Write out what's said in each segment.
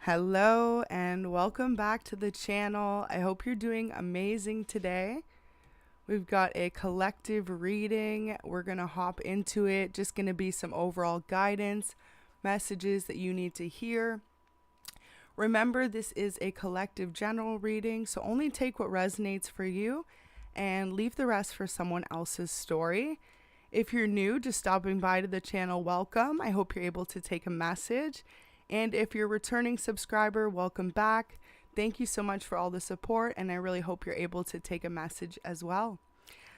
Hello and welcome back to the channel. I hope you're doing amazing today. We've got a collective reading. We're going to hop into it. Just going to be some overall guidance, messages that you need to hear. Remember, this is a collective general reading, so only take what resonates for you and leave the rest for someone else's story. If you're new, just stopping by to the channel, welcome. I hope you're able to take a message. And if you're a returning subscriber, welcome back. Thank you so much for all the support, and I really hope you're able to take a message as well.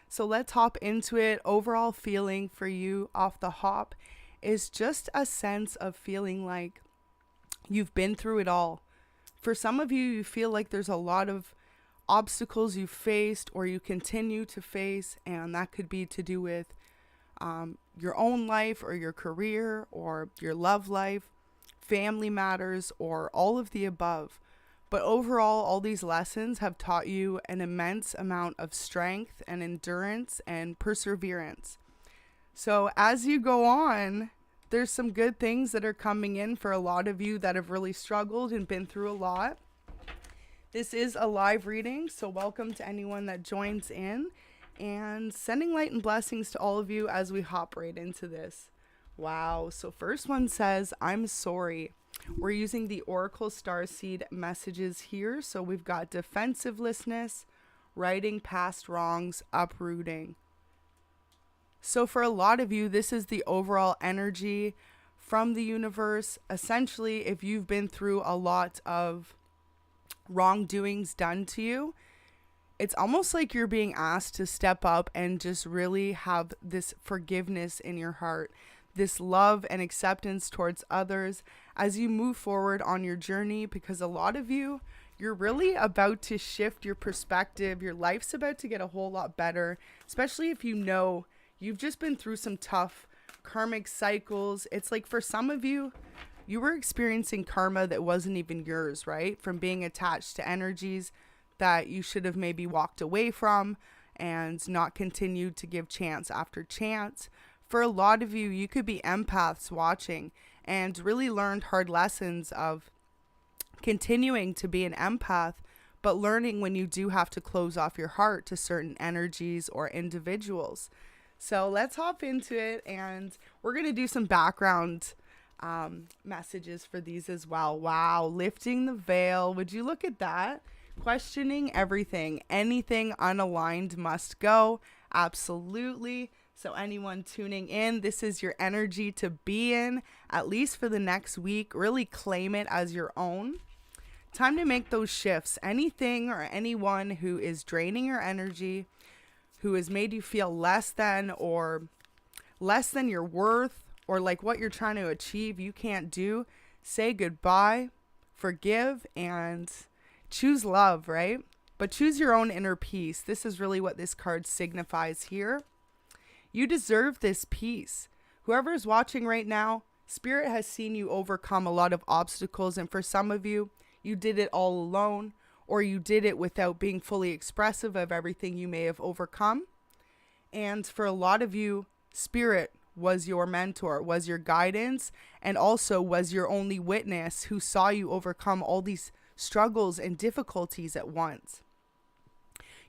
So let's hop into it. Overall feeling for you off the hop is just a sense of feeling like you've been through it all. For some of you, you feel like there's a lot of obstacles you faced or you continue to face, and that could be to do with your own life or your career or your love life, family matters, or all of the above. But overall, all these lessons have taught you an immense amount of strength and endurance and perseverance. So as you go on, there's some good things that are coming in for a lot of you that have really struggled and been through a lot. This is a live reading, so welcome to anyone that joins in, and sending light and blessings to all of you as we hop right into this. Wow. So first one says, I'm sorry. We're using the Oracle Starseed messages here. So we've got defensiveness, righting past wrongs, uprooting. So for a lot of you, this is the overall energy from the universe. Essentially, if you've been through a lot of wrongdoings done to you, it's almost like you're being asked to step up and just really have this forgiveness in your heart, this love and acceptance towards others as you move forward on your journey, because a lot of you, you're really about to shift your perspective. Your life's about to get a whole lot better, especially if you know you've just been through some tough karmic cycles. It's like for some of you, you were experiencing karma that wasn't even yours, right? From being attached to energies that you should have maybe walked away from and not continued to give chance after chance. For a lot of you, you could be empaths watching and really learned hard lessons of continuing to be an empath, but learning when you do have to close off your heart to certain energies or individuals. So let's hop into it, and we're going to do some background messages for these as well. Wow, lifting the veil. Would you look at that? Questioning everything. Anything unaligned must go. Absolutely. So anyone tuning in, this is your energy to be in, at least for the next week. Really claim it as your own. Time to make those shifts. Anything or anyone who is draining your energy, who has made you feel less than or less than your worth, or like what you're trying to achieve you can't do, say goodbye, forgive, and choose love, right? But choose your own inner peace. This is really what this card signifies here. You deserve this peace. Whoever is watching right now, Spirit has seen you overcome a lot of obstacles. And for some of you, you did it all alone, or you did it without being fully expressive of everything you may have overcome. And for a lot of you, Spirit was your mentor, was your guidance, and also was your only witness who saw you overcome all these struggles and difficulties at once.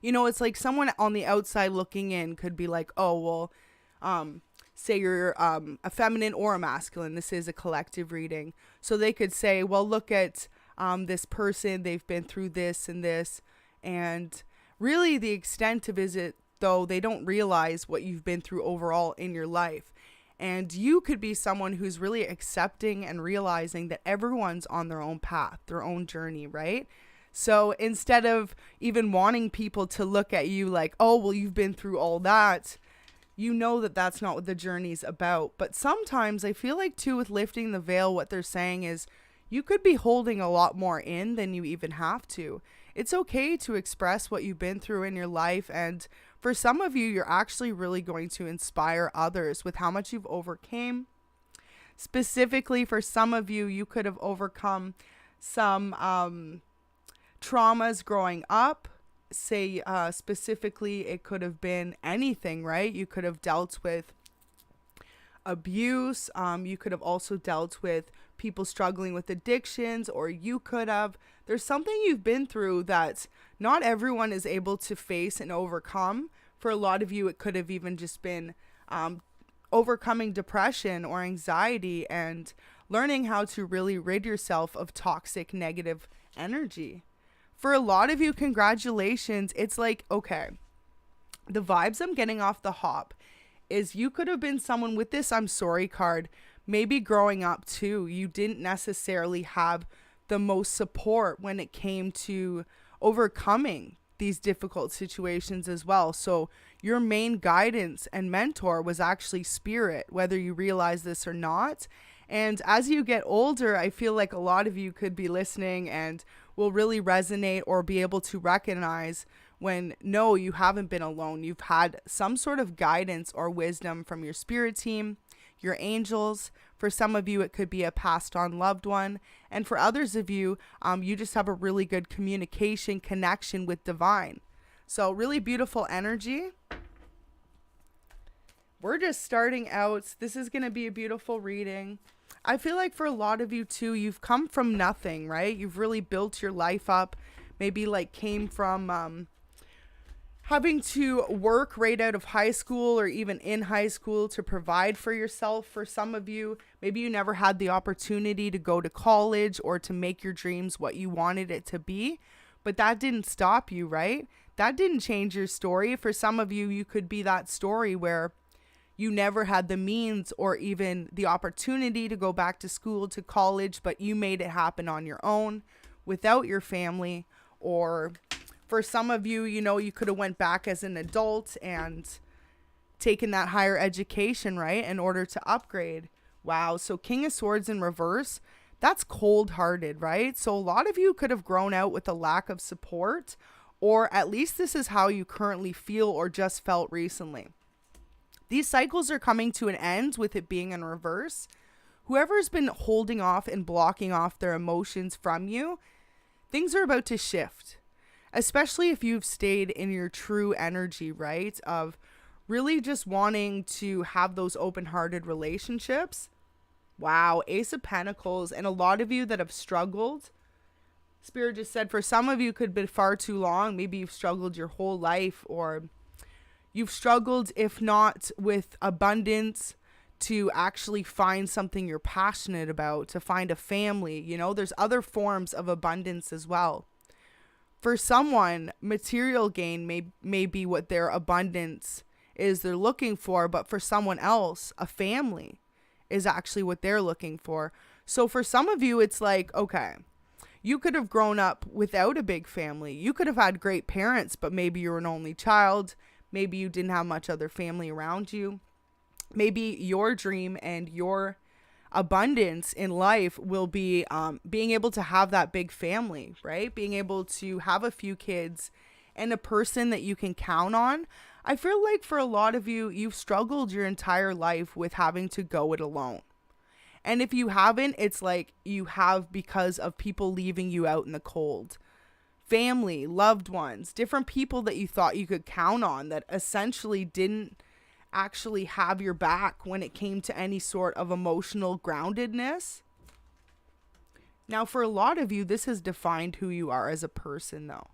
You know, it's like someone on the outside looking in could be like, oh, well, say you're a feminine or a masculine. This is a collective reading. So they could say, well, look at this person. They've been through this and this. And really the extent of it, though, they don't realize what you've been through overall in your life. And you could be someone who's really accepting and realizing that everyone's on their own path, their own journey, right? So instead of even wanting people to look at you like, oh, well, you've been through all that, you know that that's not what the journey's about. But sometimes I feel like, too, with lifting the veil, what they're saying is you could be holding a lot more in than you even have to. It's okay to express what you've been through in your life. And for some of you, you're actually really going to inspire others with how much you've overcame. Specifically for some of you, you could have overcome some traumas growing up. Say specifically, it could have been anything, right? You could have dealt with abuse. You could have also dealt with people struggling with addictions, or you could have. There's something you've been through that not everyone is able to face and overcome. For a lot of you, it could have even just been overcoming depression or anxiety and learning how to really rid yourself of toxic negative energy. For a lot of you, congratulations. It's like, okay, the vibes I'm getting off the hop is you could have been someone with this I'm sorry card. Maybe growing up too, you didn't necessarily have the most support when it came to overcoming these difficult situations as well. So your main guidance and mentor was actually spirit, whether you realize this or not. And as you get older, I feel like a lot of you could be listening and will really resonate or be able to recognize when, no, you haven't been alone. You've had some sort of guidance or wisdom from your spirit team, your angels. For some of you, it could be a passed on loved one. And for others of you, you just have a really good communication connection with divine. So really beautiful energy. We're just starting out. This is going to be a beautiful reading. I feel like for a lot of you too, you've come from nothing, right? You've really built your life up. Maybe like came from having to work right out of high school or even in high school to provide for yourself. For some of you, maybe you never had the opportunity to go to college or to make your dreams what you wanted it to be, but that didn't stop you, right? That didn't change your story. For some of you, you could be that story where you never had the means or even the opportunity to go back to school, to college, but you made it happen on your own without your family. Or for some of you, you know, you could have went back as an adult and taken that higher education, right, in order to upgrade. Wow. So King of Swords in reverse, that's cold-hearted, right? So a lot of you could have grown out with a lack of support, or at least this is how you currently feel or just felt recently. These cycles are coming to an end with it being in reverse. Whoever's been holding off and blocking off their emotions from you, things are about to shift. Especially if you've stayed in your true energy, right? Of really just wanting to have those open-hearted relationships. Wow, Ace of Pentacles. And a lot of you that have struggled, Spirit just said for some of you could be far too long. Maybe you've struggled your whole life, or you've struggled, if not with abundance, to actually find something you're passionate about, to find a family. You know, there's other forms of abundance as well. For someone, material gain may be what their abundance is they're looking for, but for someone else, a family is actually what they're looking for. So for some of you, it's like, okay, you could have grown up without a big family. You could have had great parents, but maybe you're an only child. Maybe you didn't have much other family around you. Maybe your dream and your abundance in life will be being able to have that big family, right? Being able to have a few kids and a person that you can count on. I feel like for a lot of you, you've struggled your entire life with having to go it alone. And if you haven't, it's like you have because of people leaving you out in the cold. Family, loved ones, different people that you thought you could count on that essentially didn't actually have your back when it came to any sort of emotional groundedness. Now, for a lot of you, this has defined who you are as a person, though.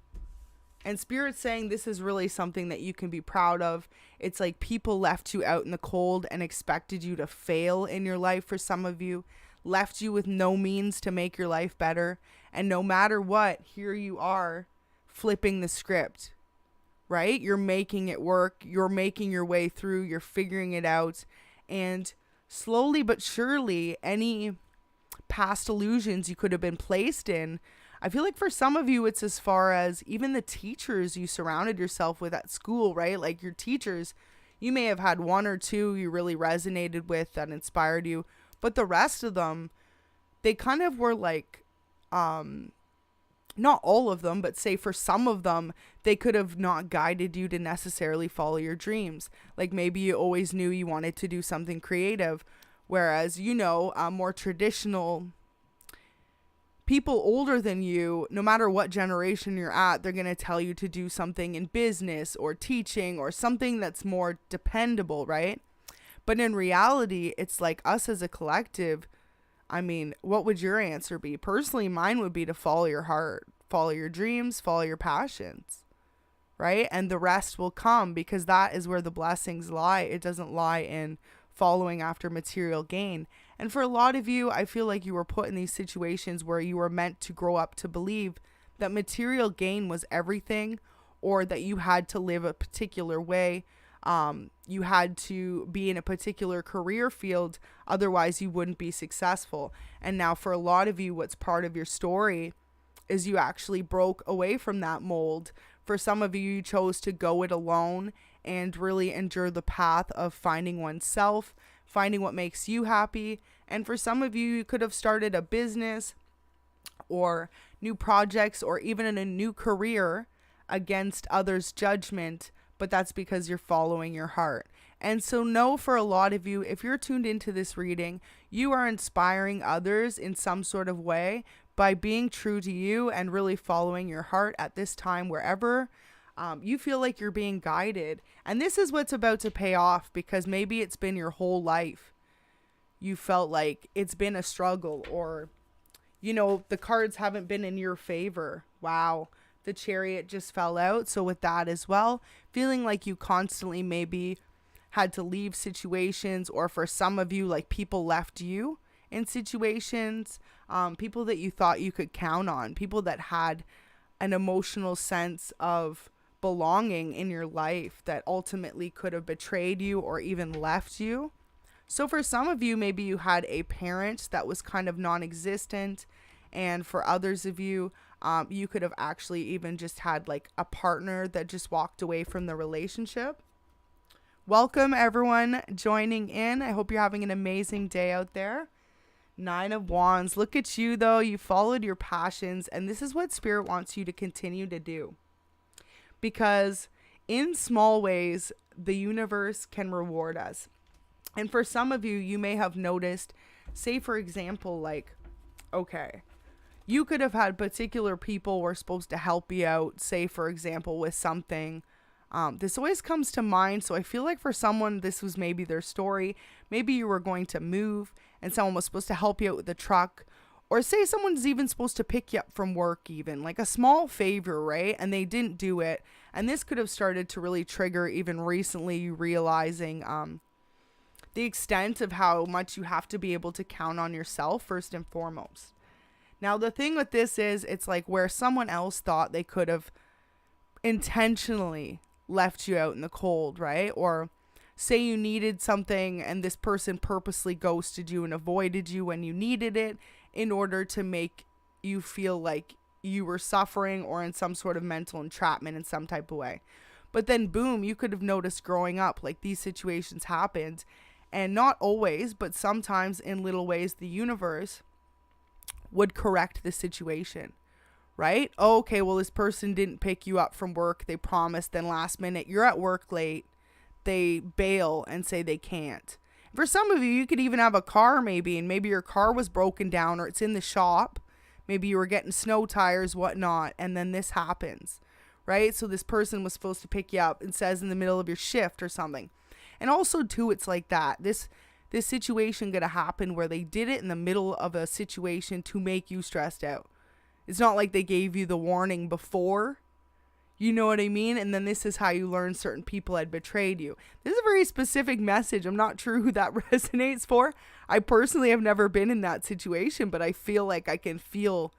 And Spirit's saying this is really something that you can be proud of. It's like people left you out in the cold and expected you to fail in your life. For some of you, left you with no means to make your life better. And no matter what, here you are flipping the script. Right? You're making it work. You're making your way through. You're figuring it out. And slowly but surely, any past illusions you could have been placed in, I feel like for some of you, it's as far as even the teachers you surrounded yourself with at school, right? Like your teachers, you may have had one or two you really resonated with that inspired you. But the rest of them, they kind of were like, not all of them, but say for some of them, they could have not guided you to necessarily follow your dreams. Like maybe you always knew you wanted to do something creative, whereas, you know, more traditional people older than you, no matter what generation you're at, they're going to tell you to do something in business or teaching or something that's more dependable, right? But in reality, it's like us as a collective, I mean, what would your answer be? Personally, mine would be to follow your heart, follow your dreams, follow your passions, right? And the rest will come, because that is where the blessings lie. It doesn't lie in following after material gain. And for a lot of you, I feel like you were put in these situations where you were meant to grow up to believe that material gain was everything, or that you had to live a particular way. You had to be in a particular career field, otherwise you wouldn't be successful. And now for a lot of you, what's part of your story is you actually broke away from that mold. For some of you, you chose to go it alone and really endure the path of finding oneself, finding what makes you happy. And for some of you, you could have started a business or new projects or even in a new career against others' judgment, but that's because you're following your heart. And so know, for a lot of you, if you're tuned into this reading, you are inspiring others in some sort of way by being true to you and really following your heart at this time, wherever you feel like you're being guided. And this is what's about to pay off, because maybe it's been your whole life. You felt like it's been a struggle, or, you know, the cards haven't been in your favor. Wow. The Chariot just fell out. So with that as well, feeling like you constantly maybe had to leave situations, or for some of you, like people left you in situations, people that you thought you could count on, people that had an emotional sense of belonging in your life that ultimately could have betrayed you or even left you. So for some of you, maybe you had a parent that was kind of non-existent. And for others of you, you could have actually even just had like a partner that just walked away from the relationship. Welcome everyone joining in. I hope you're having an amazing day out there. 9 of Wands. Look at you though. You followed your passions, and this is what Spirit wants you to continue to do. Because in small ways, the universe can reward us. And for some of you, you may have noticed, say for example, like, okay, you could have had particular people who were supposed to help you out, say for example, with something. This always comes to mind. So I feel like for someone, this was maybe their story. Maybe you were going to move and someone was supposed to help you out with the truck. Or say someone's even supposed to pick you up from work, even like a small favor, right? And they didn't do it. And this could have started to really trigger even recently you realizing the extent of how much you have to be able to count on yourself first and foremost. Now, the thing with this is, it's like where someone else thought they could have intentionally left you out in the cold, right? Or say you needed something and this person purposely ghosted you and avoided you when you needed it in order to make you feel like you were suffering or in some sort of mental entrapment in some type of way. But then boom, you could have noticed growing up, like these situations happened, and not always, but sometimes in little ways, the universe would correct the situation, right? Oh, okay, well, this person didn't pick you up from work. They promised, then last minute, you're at work late. They bail and say they can't. For some of you, you could even have a car maybe, and maybe your car was broken down or it's in the shop. Maybe you were getting snow tires, whatnot, and then this happens, right? So this person was supposed to pick you up and says in the middle of your shift or something. And also, too, it's like that. This situation gonna happen where they did it in the middle of a situation to make you stressed out. It's not like they gave you the warning before. You know what I mean? And then this is how you learn certain people had betrayed you. This is a very specific message. I'm not sure who that resonates for. I personally have never been in that situation, but I feel like I can feel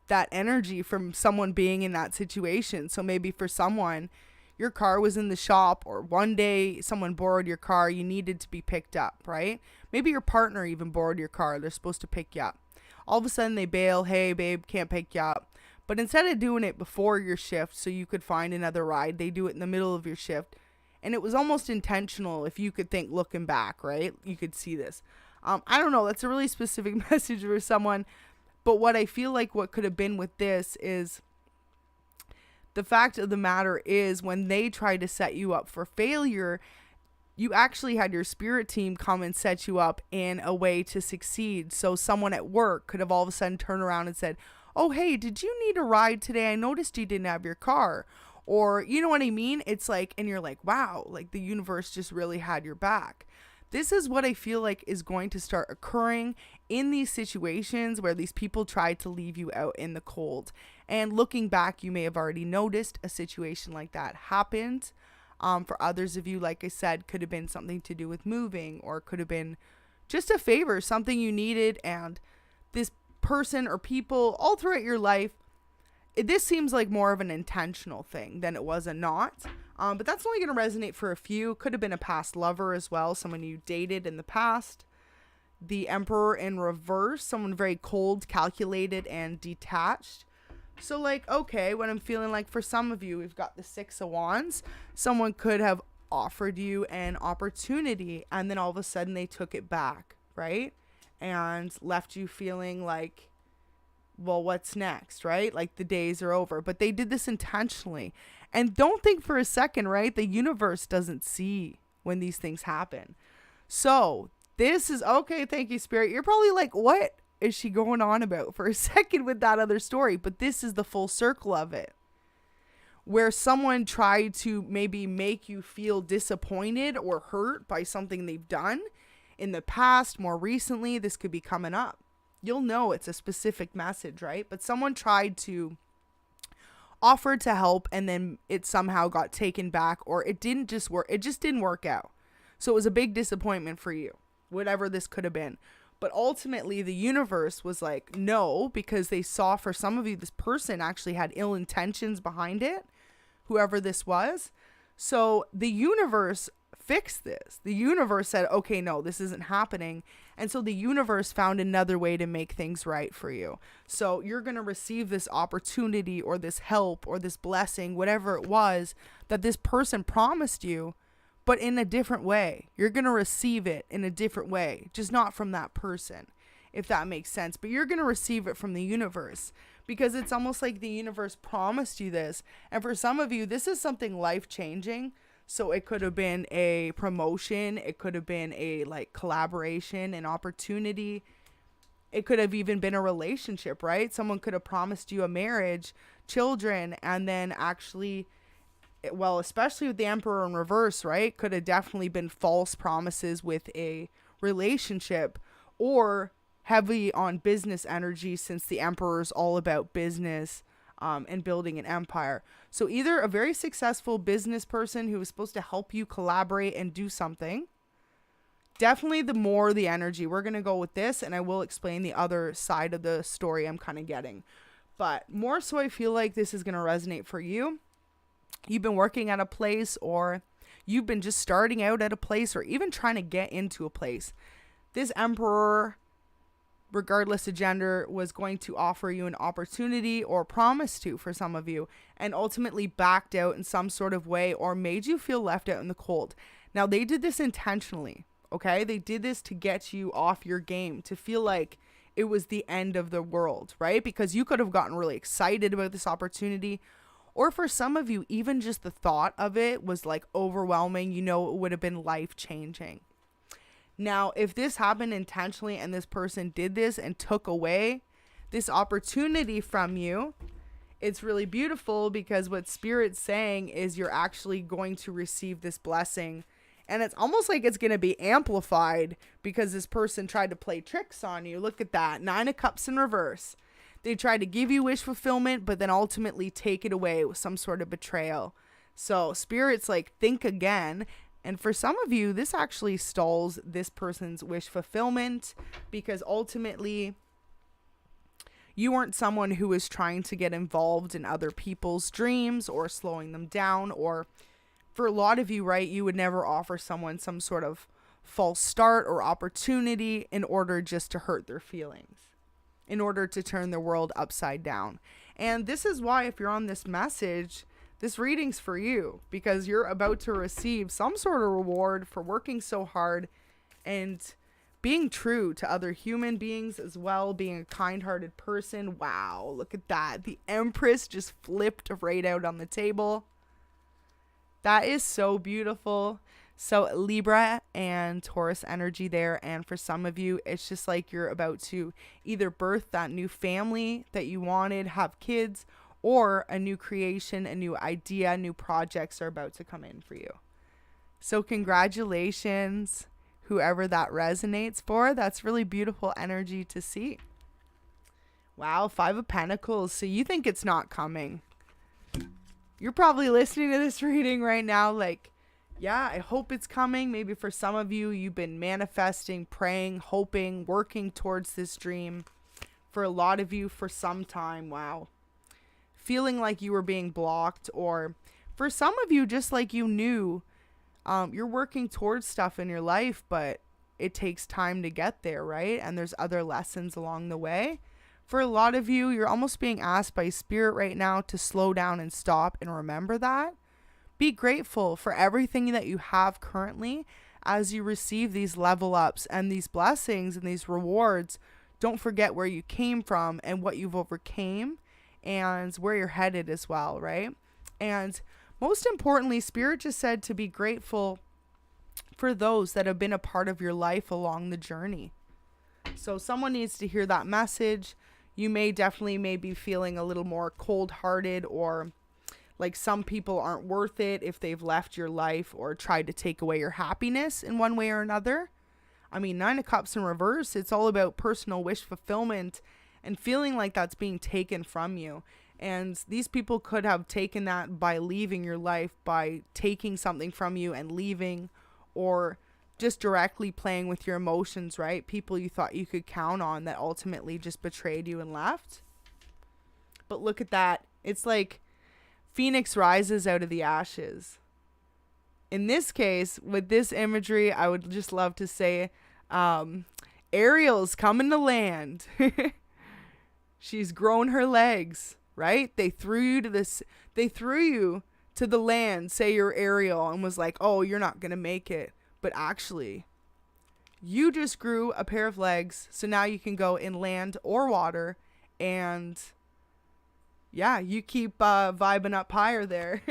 that energy from someone being in that situation. So maybe for someone, your car was in the shop, or one day someone borrowed your car, you needed to be picked up, right? Maybe your partner even borrowed your car. They're supposed to pick you up. All of a sudden they bail. Hey, babe, can't pick you up. But instead of doing it before your shift so you could find another ride, they do it in the middle of your shift. And it was almost intentional, if you could think looking back, right? You could see this. I don't know. That's a really specific message for someone. But what I feel like what could have been with this is, the fact of the matter is, when they tried to set you up for failure, you actually had your spirit team come and set you up in a way to succeed. So someone at work could have all of a sudden turned around and said, oh, hey, did you need a ride today? I noticed you didn't have your car. Or, you know what I mean? It's like, and you're like, wow, like the universe just really had your back. This is what I feel like is going to start occurring in these situations where these people tried to leave you out in the cold. And looking back, you may have already noticed a situation like that happened. For others of you, like I said, could have been something to do with moving, or could have been just a favor, something you needed, and this person or people all throughout your life, this seems like more of an intentional thing than it was a not. But that's only going to resonate for a few. Could have been a past lover as well, someone you dated in the past. The Emperor in reverse, someone very cold, calculated, and detached. So like, okay, what I'm feeling like for some of you, we've got the Six of Wands. Someone could have offered you an opportunity, and then all of a sudden they took it back, right? And left you feeling like, well, what's next, right? Like the days are over. But they did this intentionally. And don't think for a second, right? The universe doesn't see when these things happen. So this is, okay, thank you, Spirit. You're probably like, what is she going on about for a second with that other story? But this is the full circle of it, where someone tried to maybe make you feel disappointed or hurt by something they've done in the past. More recently, this could be coming up. You'll know it's a specific message, right? But someone tried to offer to help, and then it somehow got taken back, or it didn't just work. It just didn't work out. So it was a big disappointment for you, whatever this could have been. But ultimately, the universe was like, no, because they saw, for some of you, this person actually had ill intentions behind it, whoever this was. So the universe fixed this. The universe said, okay, no, this isn't happening. And so the universe found another way to make things right for you. So you're going to receive this opportunity, or this help, or this blessing, whatever it was that this person promised you, but in a different way. You're going to receive it in a different way, just not from that person, if that makes sense. But you're going to receive it from the universe, because it's almost like the universe promised you this. And for some of you, this is something life-changing. So it could have been a promotion. It could have been a like collaboration, an opportunity. It could have even been a relationship, right? Someone could have promised you a marriage, children, and then actually, well, especially with the Emperor in reverse, right? Could have definitely been false promises with a relationship, or heavy on business energy, since the Emperor is all about business and building an empire. So either a very successful business person who was supposed to help you collaborate and do something. Definitely the more the energy. We're going to go with this, and I will explain the other side of the story I'm kind of getting. But more so, I feel like this is going to resonate for you. You've been working at a place, or you've been just starting out at a place, or even trying to get into a place. This Emperor, regardless of gender, was going to offer you an opportunity, or promise to, for some of you, and ultimately backed out in some sort of way, or made you feel left out in the cold. Now, they did this intentionally, okay? They did this to get you off your game, to feel like it was the end of the world, right? Because you could have gotten really excited about this opportunity, or for some of you, even just the thought of it was like overwhelming. You know, it would have been life-changing. Now, if this happened intentionally, and this person did this and took away this opportunity from you, it's really beautiful, because what Spirit's saying is you're actually going to receive this blessing. And it's almost like it's going to be amplified, because this person tried to play tricks on you. Look at that. 9 of Cups in reverse. They tried to give you wish fulfillment, but then ultimately take it away with some sort of betrayal. So Spirit's like, think again. And for some of you, this actually stalls this person's wish fulfillment, because ultimately you weren't someone who was trying to get involved in other people's dreams or slowing them down. Or for a lot of you, right, you would never offer someone some sort of false start or opportunity in order just to hurt their feelings, in order to turn the world upside down. And this is why, if you're on this message, this reading's for you, because you're about to receive some sort of reward for working so hard and being true to other human beings as well, being a kind-hearted person. Wow, look at that. The Empress just flipped right out on the table. That is so beautiful. So Libra and Taurus energy there. And for some of you, it's just like you're about to either birth that new family that you wanted, have kids, or a new creation, a new idea, new projects are about to come in for you. So congratulations, whoever that resonates for. That's really beautiful energy to see. Wow, 5 of Pentacles. So you think it's not coming. You're probably listening to this reading right now like, yeah, I hope it's coming. Maybe for some of you, you've been manifesting, praying, hoping, working towards this dream. For a lot of you, for some time, wow. Feeling like you were being blocked, or for some of you, just like you knew, you're working towards stuff in your life, but it takes time to get there, right? And there's other lessons along the way. For a lot of you, you're almost being asked by Spirit right now to slow down and stop and remember that. Be grateful for everything that you have currently as you receive these level ups and these blessings and these rewards. Don't forget where you came from and what you've overcame and where you're headed as well, right? And most importantly, Spirit just said to be grateful for those that have been a part of your life along the journey. So someone needs to hear that message. You may definitely be feeling a little more cold-hearted, or like some people aren't worth it if they've left your life or tried to take away your happiness in one way or another. I mean, 9 of Cups in reverse, it's all about personal wish fulfillment and feeling like that's being taken from you. And these people could have taken that by leaving your life, by taking something from you and leaving, or just directly playing with your emotions, right? People you thought you could count on that ultimately just betrayed you and left. But look at that. It's like Phoenix rises out of the ashes. In this case, with this imagery, I would just love to say, Ariel's coming to land. She's grown her legs, right? They threw you to the land, say you're Ariel, and was like, oh, you're not going to make it. But actually, you just grew a pair of legs, so now you can go in land or water, and yeah, you keep vibing up higher there.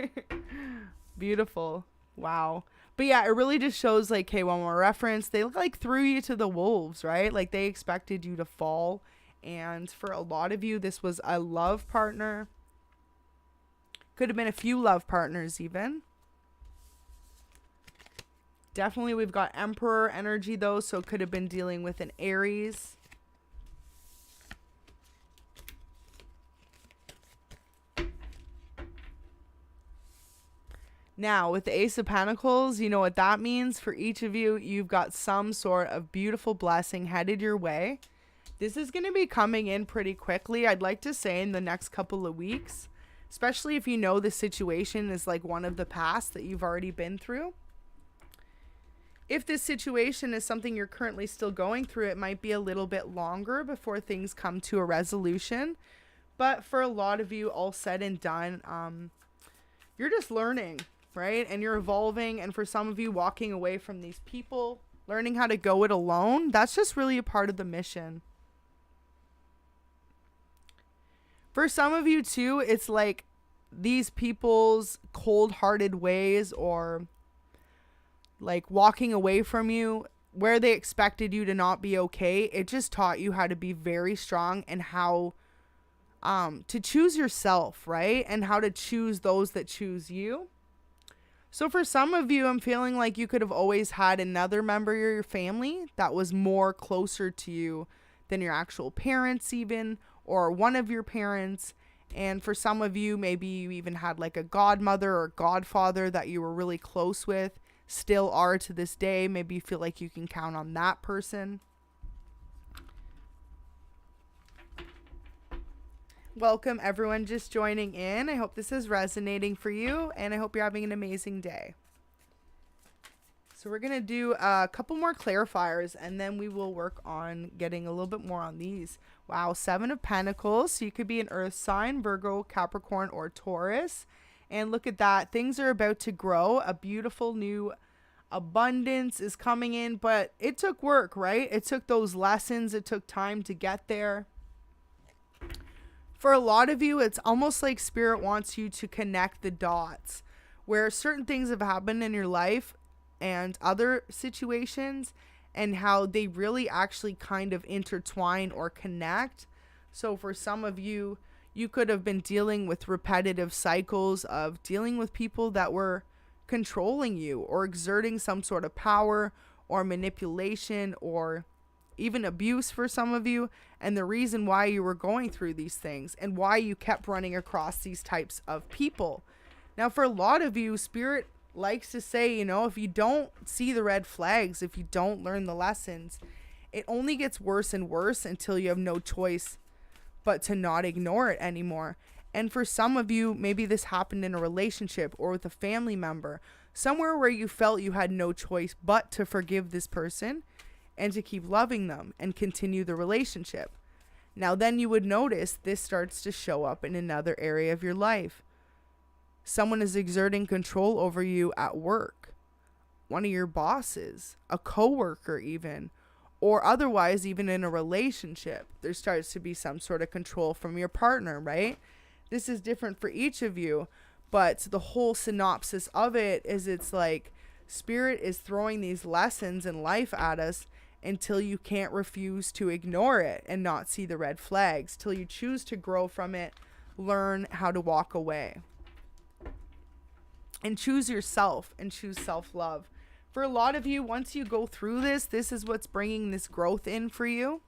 Beautiful. Wow. But yeah, it really just shows, like, hey, one more reference. They like threw you to the wolves, right? Like they expected you to fall. And for a lot of you, this was a love partner. Could have been a few love partners even. Definitely we've got Emperor energy though, so could have been dealing with an Aries. Now, with the Ace of Pentacles, you know what that means. For each of you, you've got some sort of beautiful blessing headed your way. This is going to be coming in pretty quickly. I'd like to say in the next couple of weeks, especially if you know the situation is like one of the past that you've already been through. If this situation is something you're currently still going through, it might be a little bit longer before things come to a resolution. But for a lot of you, all said and done, you're just learning, right? And you're evolving. And for some of you, walking away from these people, learning how to go it alone, that's just really a part of the mission. For some of you too, it's like these people's cold-hearted ways, or like walking away from you where they expected you to not be okay. It just taught you how to be very strong and how to choose yourself, right? And how to choose those that choose you. So for some of you, I'm feeling like you could have always had another member of your family that was more closer to you than your actual parents even, or one of your parents. And for some of you, maybe you even had like a godmother or godfather that you were really close with, still are to this day. Maybe you feel like you can count on that person. Welcome everyone just joining in. I hope this is resonating for you, and I hope you're having an amazing day. So we're going to do a couple more clarifiers, and then we will work on getting a little bit more on these. Wow, 7 of Pentacles. So you could be an earth sign, Virgo, Capricorn, or Taurus. And look at that. Things are about to grow. A beautiful new abundance is coming in, but it took work, right? It took those lessons. It took time to get there. For a lot of you, it's almost like Spirit wants you to connect the dots where certain things have happened in your life and other situations, and how they really actually kind of intertwine or connect. So for some of you, you could have been dealing with repetitive cycles of dealing with people that were controlling you or exerting some sort of power, or manipulation or even abuse for some of you, and the reason why you were going through these things and why you kept running across these types of people. Now, for a lot of you, Spirit likes to say, if you don't see the red flags, if you don't learn the lessons, it only gets worse and worse until you have no choice but to not ignore it anymore. And for some of you, maybe this happened in a relationship or with a family member, somewhere where you felt you had no choice but to forgive this person and to keep loving them and continue the relationship. Now then you would notice this starts to show up in another area of your life. Someone is exerting control over you at work, one of your bosses, a coworker even, or otherwise even in a relationship. There starts to be some sort of control from your partner, right? This is different for each of you, but the whole synopsis of it is it's like Spirit is throwing these lessons in life at us until you can't refuse to ignore it and not see the red flags, till you choose to grow from it, learn how to walk away, and choose yourself and choose self-love. For a lot of you, once you go through this is what's bringing this growth in for you.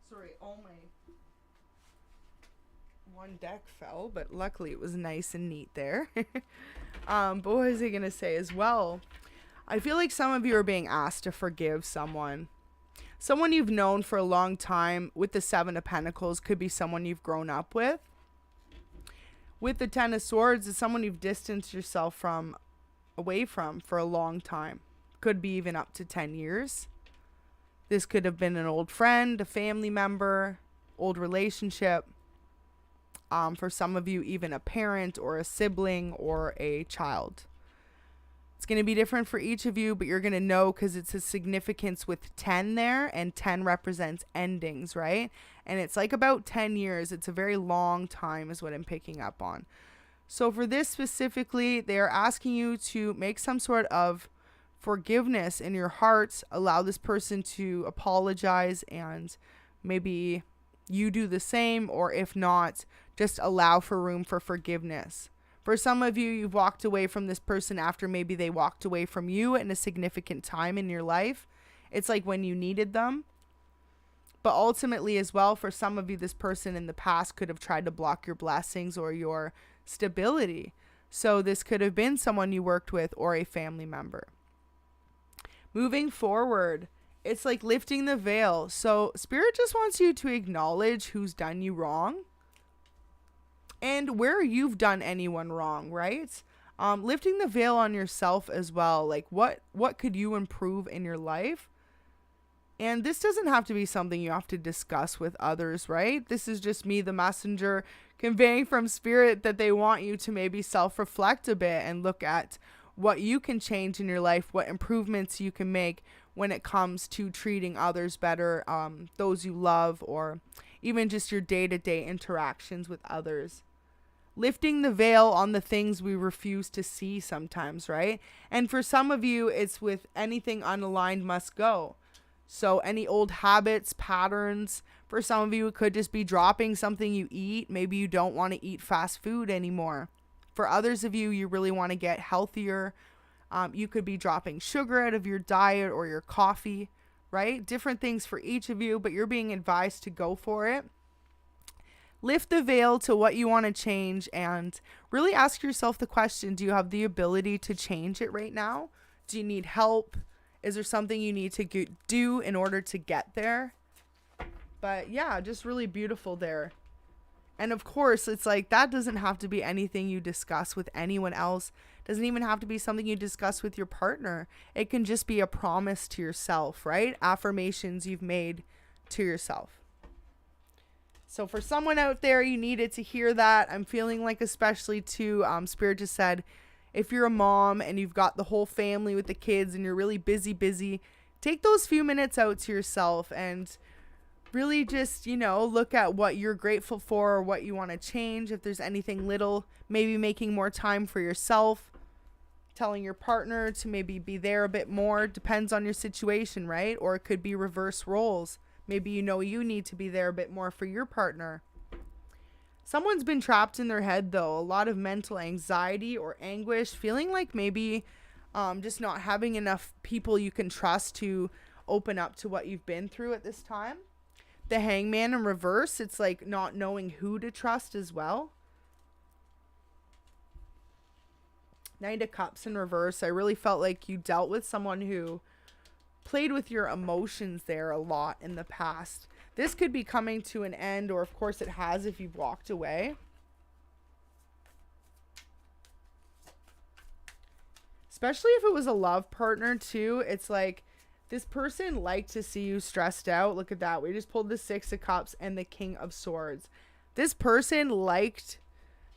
Sorry, all my one deck fell, but luckily it was nice and neat there. But what was I gonna say as well? I feel like some of you are being asked to forgive someone you've known for a long time. With the Seven of Pentacles, could be someone you've grown up with. With the Ten of Swords, it's someone you've distanced yourself away from for a long time. Could be even up to 10 years. This could have been an old friend, a family member, old relationship. For some of you, even a parent or a sibling or a child. It's going to be different for each of you, but you're going to know because it's a significance with 10 there, and 10 represents endings, right? And it's like about 10 years. It's a very long time is what I'm picking up on. So for this specifically, they are asking you to make some sort of forgiveness in your heart. Allow this person to apologize, and maybe you do the same, or if not, just allow for room for forgiveness. For some of you, you've walked away from this person after maybe they walked away from you in a significant time in your life. It's like when you needed them. But ultimately as well, for some of you, this person in the past could have tried to block your blessings or your stability. So this could have been someone you worked with or a family member. Moving forward, it's like lifting the veil. So Spirit just wants you to acknowledge who's done you wrong and where you've done anyone wrong, right? Lifting the veil on yourself as well. Like what could you improve in your life? And this doesn't have to be something you have to discuss with others, right? This is just me, the messenger, conveying from Spirit that they want you to maybe self-reflect a bit and look at what you can change in your life, what improvements you can make when it comes to treating others better, those you love, or even just your day-to-day interactions with others. Lifting the veil on the things we refuse to see sometimes, right? And for some of you, it's with anything unaligned must go. So any old habits, patterns. For some of you, it could just be dropping something you eat. Maybe you don't want to eat fast food anymore. For others of you, you really want to get healthier. You could be dropping sugar out of your diet or your coffee, right? Different things for each of you, but you're being advised to go for it. Lift the veil to what you want to change and really ask yourself the question, do you have the ability to change it right now? Do you need help? Is there something you need to do in order to get there? But yeah, just really beautiful there. And of course, it's like that doesn't have to be anything you discuss with anyone else. Doesn't even have to be something you discuss with your partner. It can just be a promise to yourself, right? Affirmations you've made to yourself. So for someone out there, you needed to hear that. I'm feeling like especially too, Spirit just said, if you're a mom and you've got the whole family with the kids and you're really busy, take those few minutes out to yourself and really just, look at what you're grateful for or what you want to change. If there's anything little, maybe making more time for yourself, telling your partner to maybe be there a bit more, depends on your situation, right? Or it could be reverse roles. Maybe you know you need to be there a bit more for your partner. Someone's been trapped in their head, though. A lot of mental anxiety or anguish, feeling like maybe just not having enough people you can trust to open up to what you've been through at this time. The Hangman in reverse, it's like not knowing who to trust as well. Knight of Cups in reverse, I really felt like you dealt with someone who played with your emotions there a lot in the past. This could be coming to an end, or of course it has if you've walked away. Especially if it was a love partner too. It's like this person liked to see you stressed out. Look at that. We just pulled the Six of Cups and the King of Swords. This person liked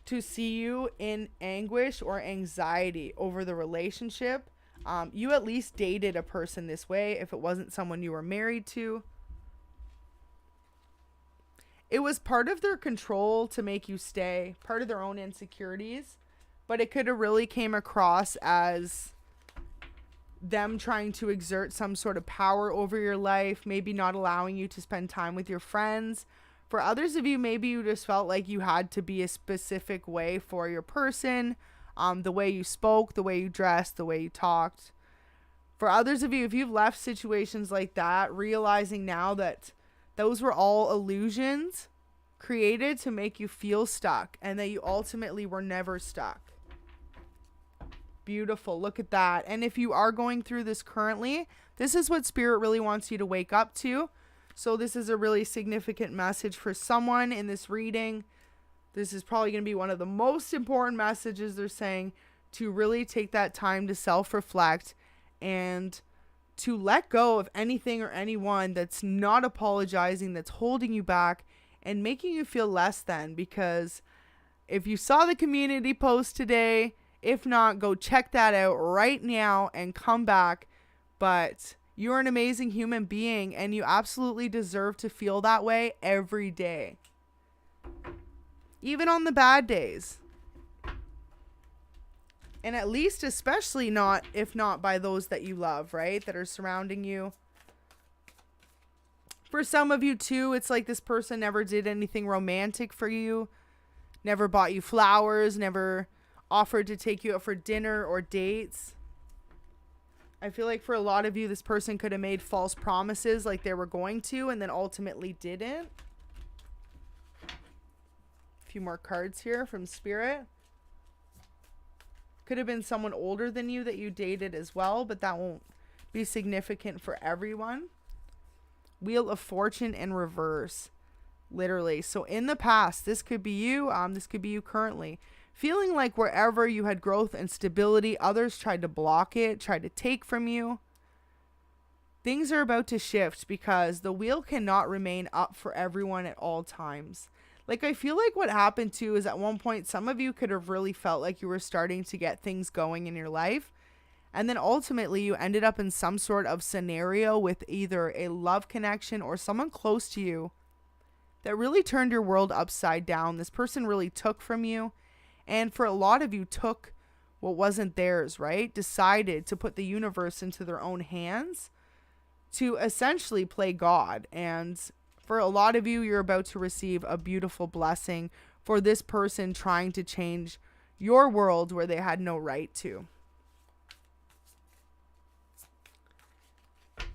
to see you in anguish or anxiety over the relationship. You at least dated a person this way if it wasn't someone you were married to. It was part of their control to make you stay, part of their own insecurities, but it could have really came across as them trying to exert some sort of power over your life, maybe not allowing you to spend time with your friends. For others of you, maybe you just felt like you had to be a specific way for your person. The way you spoke, the way you dressed, the way you talked. For others of you, if you've left situations like that, realizing now that those were all illusions created to make you feel stuck and that you ultimately were never stuck. Beautiful. Look at that. And if you are going through this currently, this is what Spirit really wants you to wake up to. So this is a really significant message for someone in this reading. This is probably going to be one of the most important messages they're saying, to really take that time to self-reflect and to let go of anything or anyone that's not apologizing, that's holding you back and making you feel less than. Because if you saw the community post today, if not, go check that out right now and come back. But you're an amazing human being and you absolutely deserve to feel that way every day. Even on the bad days. And at least, especially not, if not by those that you love, right? That are surrounding you. For some of you too, it's like this person never did anything romantic for you. Never bought you flowers. Never offered to take you out for dinner or dates. I feel like for a lot of you, this person could have made false promises like they were going to and then ultimately didn't. Few more cards here from Spirit. Could have been someone older than you that you dated as well, but that won't be significant for everyone. Wheel of Fortune in reverse, literally. So in the past, this could be you. This could be you currently. Feeling like wherever you had growth and stability, others tried to block it, tried to take from you. Things are about to shift because the wheel cannot remain up for everyone at all times. Like, I feel like what happened too is at one point, some of you could have really felt like you were starting to get things going in your life. And then ultimately you ended up in some sort of scenario with either a love connection or someone close to you that really turned your world upside down. This person really took from you. And for a lot of you, took what wasn't theirs, right? Decided to put the universe into their own hands to essentially play God. And for a lot of you, you're about to receive a beautiful blessing for this person trying to change your world where they had no right to.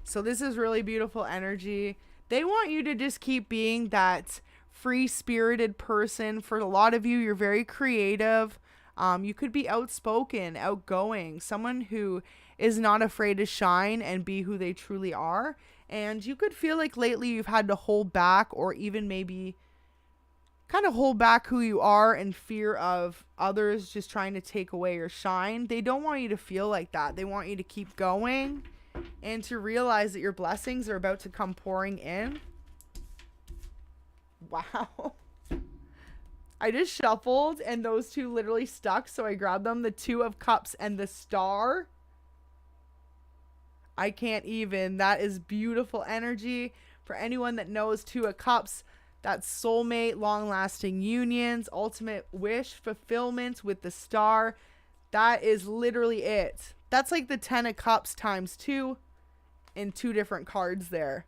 So this is really beautiful energy. They want you to just keep being that free-spirited person. For a lot of you, you're very creative. You could be outspoken, outgoing, someone who is not afraid to shine and be who they truly are. And you could feel like lately you've had to hold back, or even maybe kind of hold back who you are in fear of others just trying to take away your shine. They don't want you to feel like that. They want you to keep going and to realize that your blessings are about to come pouring in. Wow. I just shuffled and those two literally stuck, so I grabbed them, the Two of Cups and the Star. I can't even. That is beautiful energy. For anyone that knows Two of Cups, that's soulmate, long-lasting unions, ultimate wish fulfillment with the Star. That is literally it. That's like the 10 of Cups times 2 in 2 different cards there.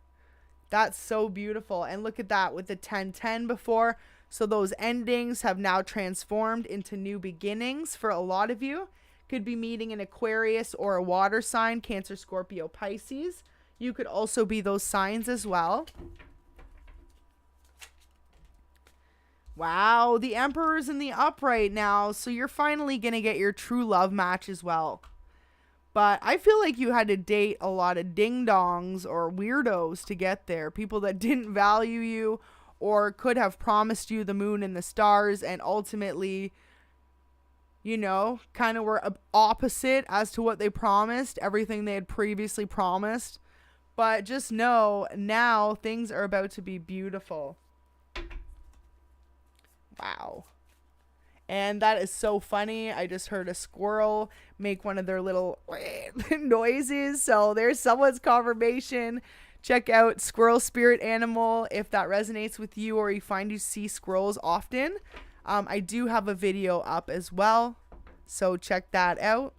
That's so beautiful. And look at that with the 1010 before. So those endings have now transformed into new beginnings for a lot of you. Could be meeting an Aquarius or a water sign, Cancer, Scorpio, Pisces. You could also be those signs as well. Wow, the Emperor's in the upright now. So you're finally going to get your true love match as well. But I feel like you had to date a lot of ding-dongs or weirdos to get there. People that didn't value you or could have promised you the moon and the stars and ultimately, you know, kind of were opposite as to what they promised, everything they had previously promised. But just know now things are about to be beautiful. Wow. And that is so funny. I just heard a squirrel make one of their little noises. So there's someone's confirmation. Check out squirrel spirit animal if that resonates with you or you find you see squirrels often. I do have a video up as well. So check that out.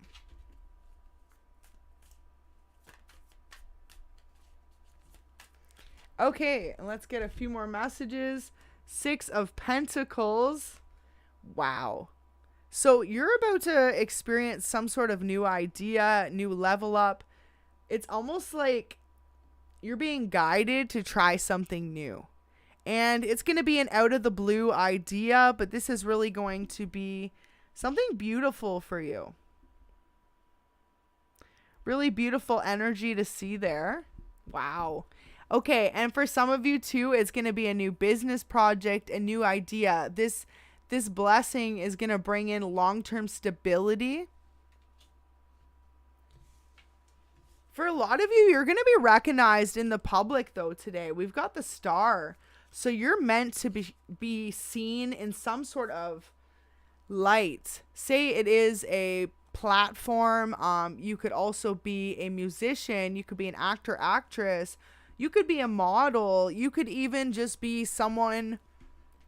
Okay, and let's get a few more messages. 6 of Pentacles. Wow. So you're about to experience some sort of new idea, new level up. It's almost like you're being guided to try something new. And it's going to be an out of the blue idea, but this is really going to be something beautiful for you. Really beautiful energy to see there. Wow. Okay, and for some of you too, it's going to be a new business project, a new idea. This blessing is going to bring in long-term stability. For a lot of you, you're going to be recognized in the public though today. We've got the star. So you're meant to be seen in some sort of light. Say it is a platform. You could also be a musician. You could be an actor, actress. You could be a model. You could even just be someone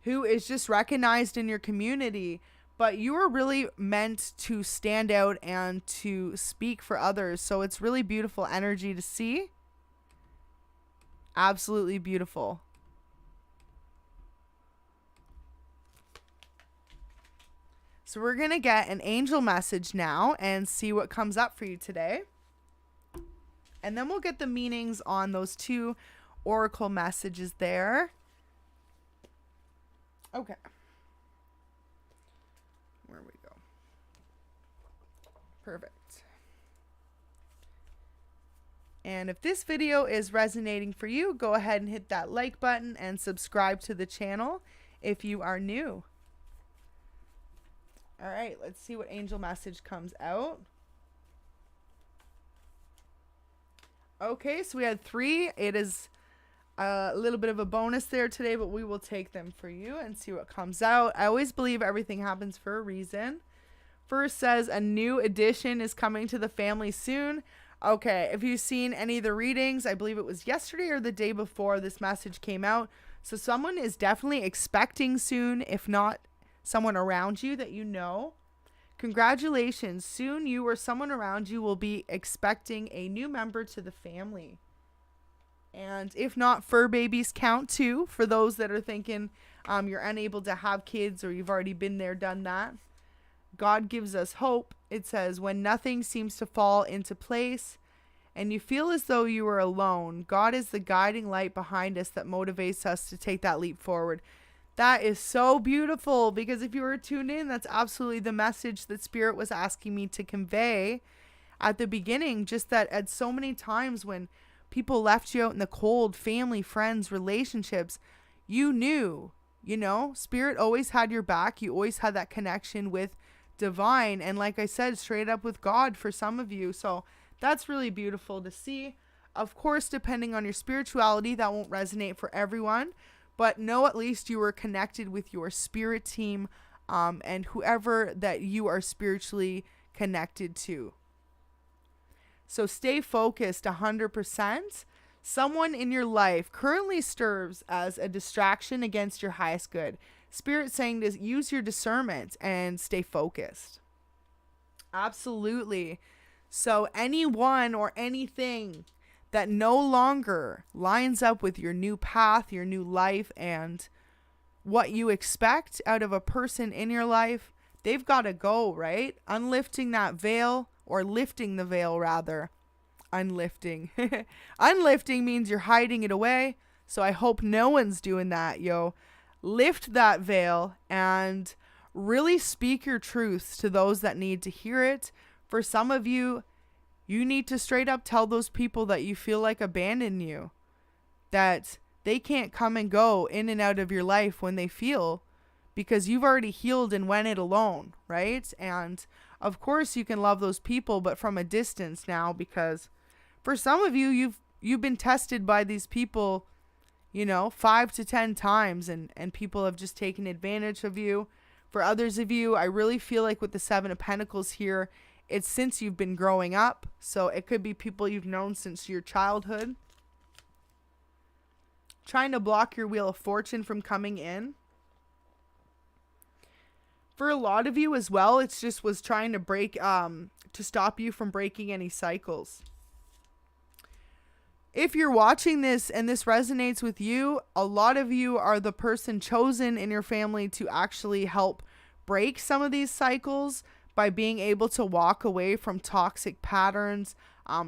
who is just recognized in your community. But you are really meant to stand out and to speak for others. So it's really beautiful energy to see. Absolutely beautiful. So we're going to get an angel message now and see what comes up for you today. And then we'll get the meanings on those 2 oracle messages there. Okay. Where we go. Perfect. And if this video is resonating for you, go ahead and hit that like button and subscribe to the channel if you are new. All right, let's see what angel message comes out. Okay, so we had 3. It is a little bit of a bonus there today, but we will take them for you and see what comes out. I always believe everything happens for a reason. First says a new addition is coming to the family soon. Okay, if you've seen any of the readings, I believe it was yesterday or the day before this message came out. So someone is definitely expecting soon, if not someone around you that you know. Congratulations. Soon you or someone around you will be expecting a new member to the family. And if not, fur babies count too, for those that are thinking you're unable to have kids or you've already been there, done that. God gives us hope. It says, when nothing seems to fall into place and you feel as though you are alone, God is the guiding light behind us that motivates us to take that leap forward. That is so beautiful, because if you were tuned in, that's absolutely the message that Spirit was asking me to convey at the beginning. Just that at so many times when people left you out in the cold, family, friends, relationships, you knew, you know, Spirit always had your back. You always had that connection with divine. And like I said, straight up with God for some of you. So that's really beautiful to see. Of course, depending on your spirituality, that won't resonate for everyone. But know at least you are connected with your spirit team and whoever that you are spiritually connected to. So stay focused 100%. Someone in your life currently serves as a distraction against your highest good. Spirit saying to use your discernment and stay focused. Absolutely. So anyone or anything that no longer lines up with your new path, your new life, and what you expect out of a person in your life, they've got to go, right? Unlifting that veil, or lifting the veil rather. Unlifting. Unlifting means you're hiding it away. So I hope no one's doing that, yo. Lift that veil and really speak your truths to those that need to hear it. For some of you, you need to straight up tell those people that you feel like abandon you, that they can't come and go in and out of your life when they feel, because you've already healed and went it alone, right? And of course you can love those people, but from a distance now, because for some of you, you've been tested by these people, 5 to 10 times, and people have just taken advantage of you. For others of you, I really feel like with the Seven of Pentacles here, it's since you've been growing up. So it could be people you've known since your childhood, trying to block your Wheel of Fortune from coming in. For a lot of you as well, it's just was trying to break, to stop you from breaking any cycles. If you're watching this and this resonates with you, a lot of you are the person chosen in your family to actually help break some of these cycles by being able to walk away from toxic patterns,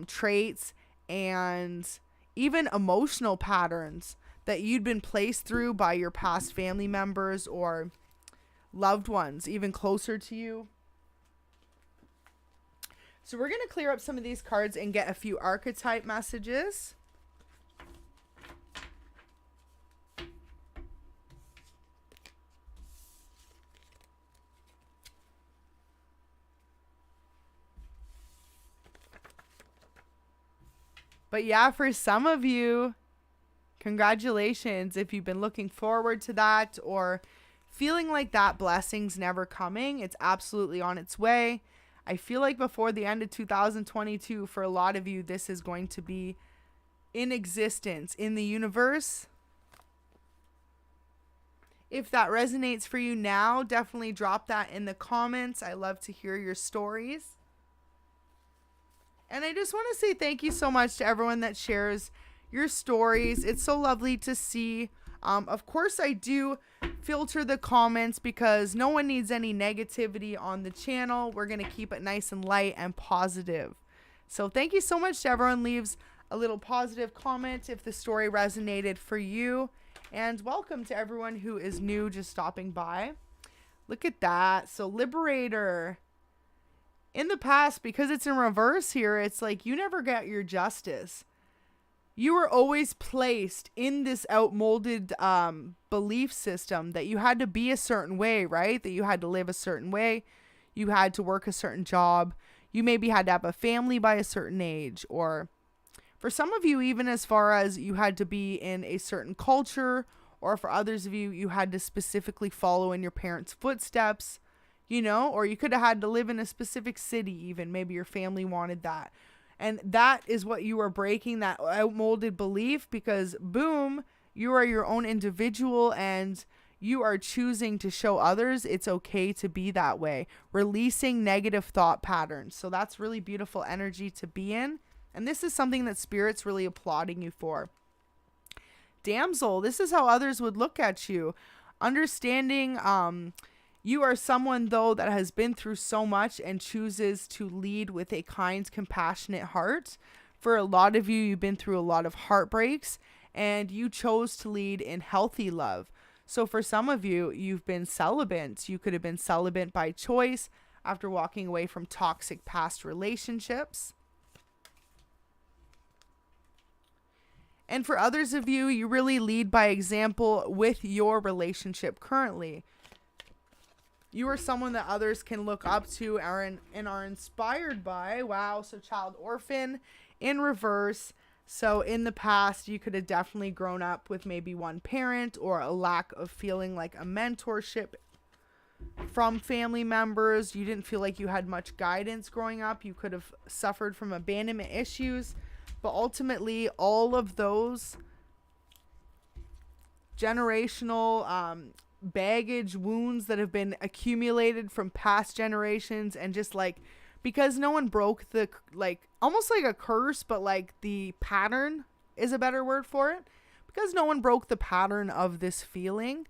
traits, and even emotional patterns that you'd been placed through by your past family members or loved ones, even closer to you. So we're going to clear up some of these cards and get a few archetype messages. But yeah, for some of you, congratulations if you've been looking forward to that or feeling like that blessing's never coming. It's absolutely on its way. I feel like before the end of 2022, for a lot of you, this is going to be in existence in the universe. If that resonates for you now, definitely drop that in the comments. I love to hear your stories. And I just want to say thank you so much to everyone that shares your stories. It's so lovely to see. Of course, I do filter the comments because no one needs any negativity on the channel. We're going to keep it nice and light and positive. So thank you so much to everyone leaves a little positive comment if the story resonated for you. And welcome to everyone who is new, just stopping by. Look at that. So Liberator. In the past, because it's in reverse here, it's like you never got your justice. You were always placed in this outmolded belief system that you had to be a certain way, right? That you had to live a certain way. You had to work a certain job. You maybe had to have a family by a certain age. Or for some of you, even as far as you had to be in a certain culture. Or for others of you, you had to specifically follow in your parents' footsteps. Or you could have had to live in a specific city even. Maybe your family wanted that. And that is what you are breaking, that outmolded belief, because boom, you are your own individual and you are choosing to show others it's okay to be that way. Releasing negative thought patterns. So that's really beautiful energy to be in. And this is something that Spirit's really applauding you for. Damsel, this is how others would look at you. Understanding, you are someone, though, that has been through so much and chooses to lead with a kind, compassionate heart. For a lot of you, you've been through a lot of heartbreaks and you chose to lead in healthy love. So for some of you, you've been celibate. You could have been celibate by choice after walking away from toxic past relationships. And for others of you, you really lead by example with your relationship currently. You are someone that others can look up to and are inspired by. Wow. So child orphan in reverse. So in the past, you could have definitely grown up with maybe one parent or a lack of feeling like a mentorship from family members. You didn't feel like you had much guidance growing up. You could have suffered from abandonment issues. But ultimately, all of those generational baggage, wounds that have been accumulated from past generations and just like because no one broke the, like, almost like a curse, but like the pattern is a better word for it. Because no one broke the pattern of this feeling,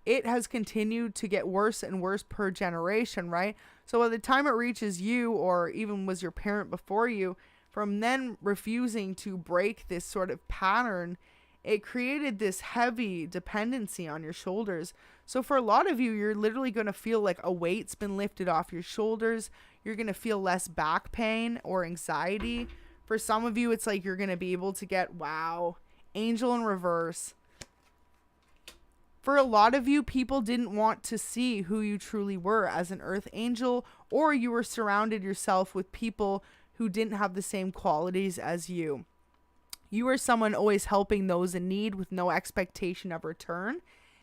it has continued to get worse and worse per generation, right? So by the time it reaches you, or even was your parent before you, from then refusing to break this sort of pattern, it created this heavy dependency on your shoulders. So for a lot of you, you're literally going to feel like a weight's been lifted off your shoulders. You're going to feel less back pain or anxiety. For some of you, it's like you're going to be able to get, wow, angel in reverse. For a lot of you, people didn't want to see who you truly were as an earth angel, or you were surrounded yourself with people who didn't have the same qualities as you. You were someone always helping those in need with no expectation of return.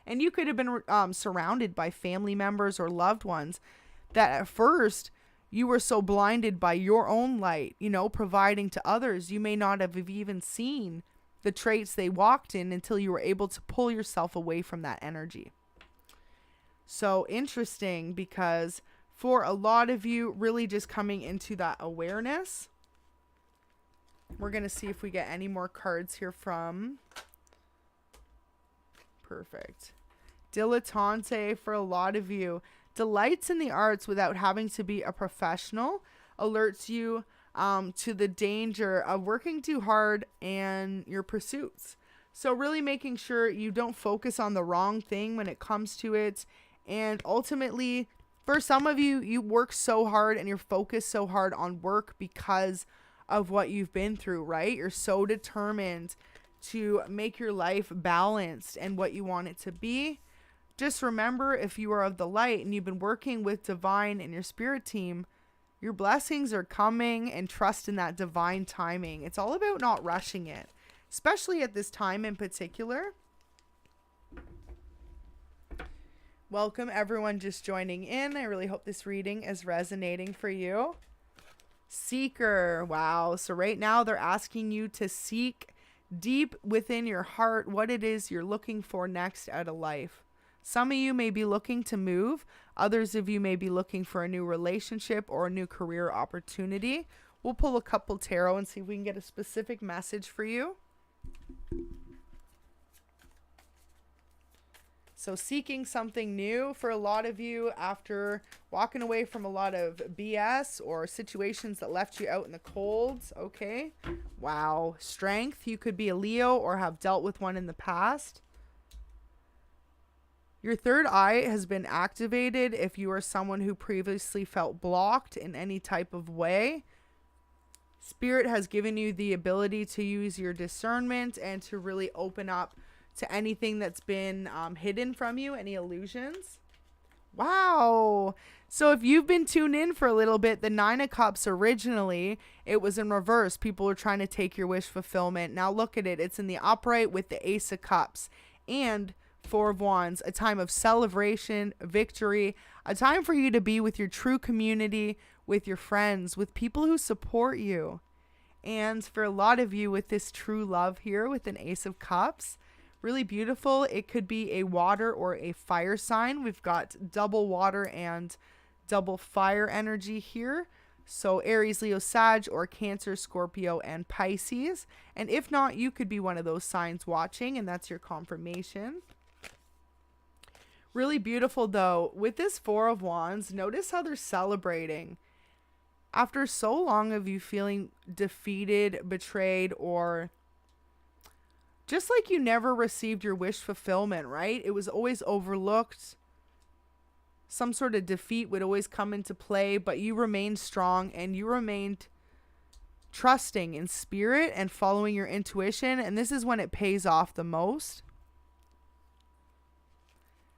And you could have been surrounded by family members or loved ones that at first you were so blinded by your own light, you know, providing to others. You may not have even seen the traits they walked in until you were able to pull yourself away from that energy. So interesting, because for a lot of you, really just coming into that awareness. We're going to see if we get any more cards here from. Perfect. Dilettante for a lot of you. Delights in the arts without having to be a professional. Alerts you to the danger of working too hard and your pursuits. So really making sure you don't focus on the wrong thing when it comes to it. And ultimately, for some of you, you work so hard and you're focused so hard on work because of what you've been through, right? You're so determined to make your life balanced and what you want it to be. Just remember, if you are of the light and you've been working with divine and your spirit team, your blessings are coming, and trust in that divine timing. It's all about not rushing it, especially at this time in particular. Welcome everyone just joining in. I really hope this reading is resonating for you. Seeker. Wow. So right now they're asking you to seek deep within your heart what it is you're looking for next out of life. Some of you may be looking to move. Others of you may be looking for a new relationship or a new career opportunity. We'll pull a couple tarot and see if we can get a specific message for you. So seeking something new for a lot of you after walking away from a lot of BS or situations that left you out in the colds. Okay. Wow. Strength. You could be a Leo or have dealt with one in the past. Your third eye has been activated if you are someone who previously felt blocked in any type of way. Spirit has given you the ability to use your discernment and to really open up to anything that's been hidden from you, any illusions. Wow. So if you've been tuned in for a little bit, the 9 of Cups originally, it was in reverse. People were trying to take your wish fulfillment. Now look at it. It's in the upright with the Ace of Cups and 4 of Wands, a time of celebration, victory, a time for you to be with your true community, with your friends, with people who support you. And for a lot of you with this true love here with an Ace of Cups, really beautiful. It could be a water or a fire sign. We've got double water and double fire energy here. So Aries, Leo, Sag, or Cancer, Scorpio, and Pisces. And if not, you could be one of those signs watching, and that's your confirmation. Really beautiful though. With this 4 of Wands, notice how they're celebrating. After so long of you feeling defeated, betrayed, or just like you never received your wish fulfillment, right? It was always overlooked. Some sort of defeat would always come into play, but you remained strong and you remained trusting in spirit and following your intuition. And this is when it pays off the most.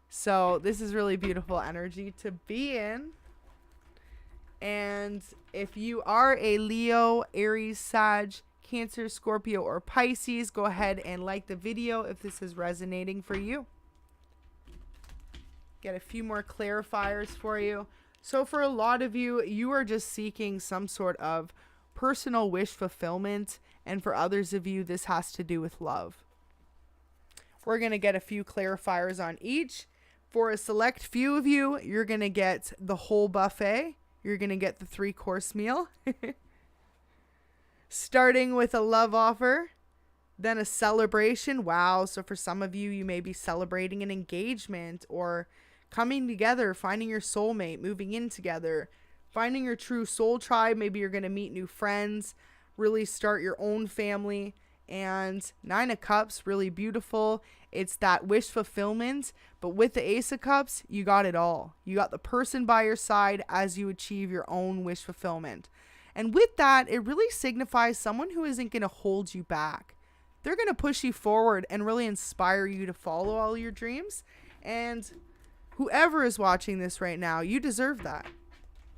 So this is really beautiful energy to be in. And if you are a Leo, Aries, Sag, Cancer, Scorpio, or Pisces, go ahead and like the video if this is resonating for you. Get a few more clarifiers for you. So for a lot of you, you are just seeking some sort of personal wish fulfillment. And for others of you, this has to do with love. We're going to get a few clarifiers on each. For a select few of you, you're going to get the whole buffet. you're going to get the 3-course meal. Starting with a love offer, then a celebration. Wow. So for some of you, you may be celebrating an engagement or coming together, finding your soulmate, moving in together, finding your true soul tribe. Maybe you're going to meet new friends, really start your own family. And 9 of Cups, really beautiful. It's that wish fulfillment. But with the Ace of Cups, you got it all. You got the person by your side as you achieve your own wish fulfillment. And with that, it really signifies someone who isn't going to hold you back. They're going to push you forward and really inspire you to follow all your dreams. And whoever is watching this right now, you deserve that.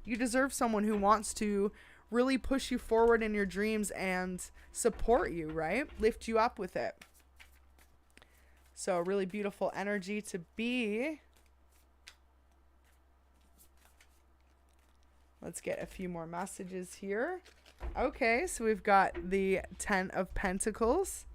You deserve someone who wants to really push you forward in your dreams and support you, right? Lift you up with it. So really beautiful energy to be. Let's get a few more messages here. Okay, so we've got the 10 of Pentacles.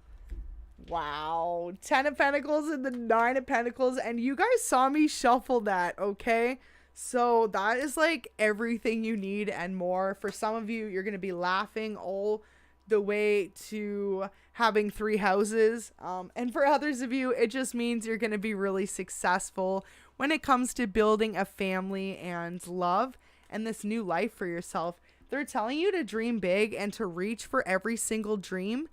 Wow. 10 of Pentacles and the 9 of Pentacles. And you guys saw me shuffle that, okay? So that is like everything you need and more. For some of you, you're going to be laughing all the way to having 3 houses. And for others of you, it just means you're going to be really successful when it comes to building a family and love and this new life for yourself. They're telling you to dream big and to reach for every single dream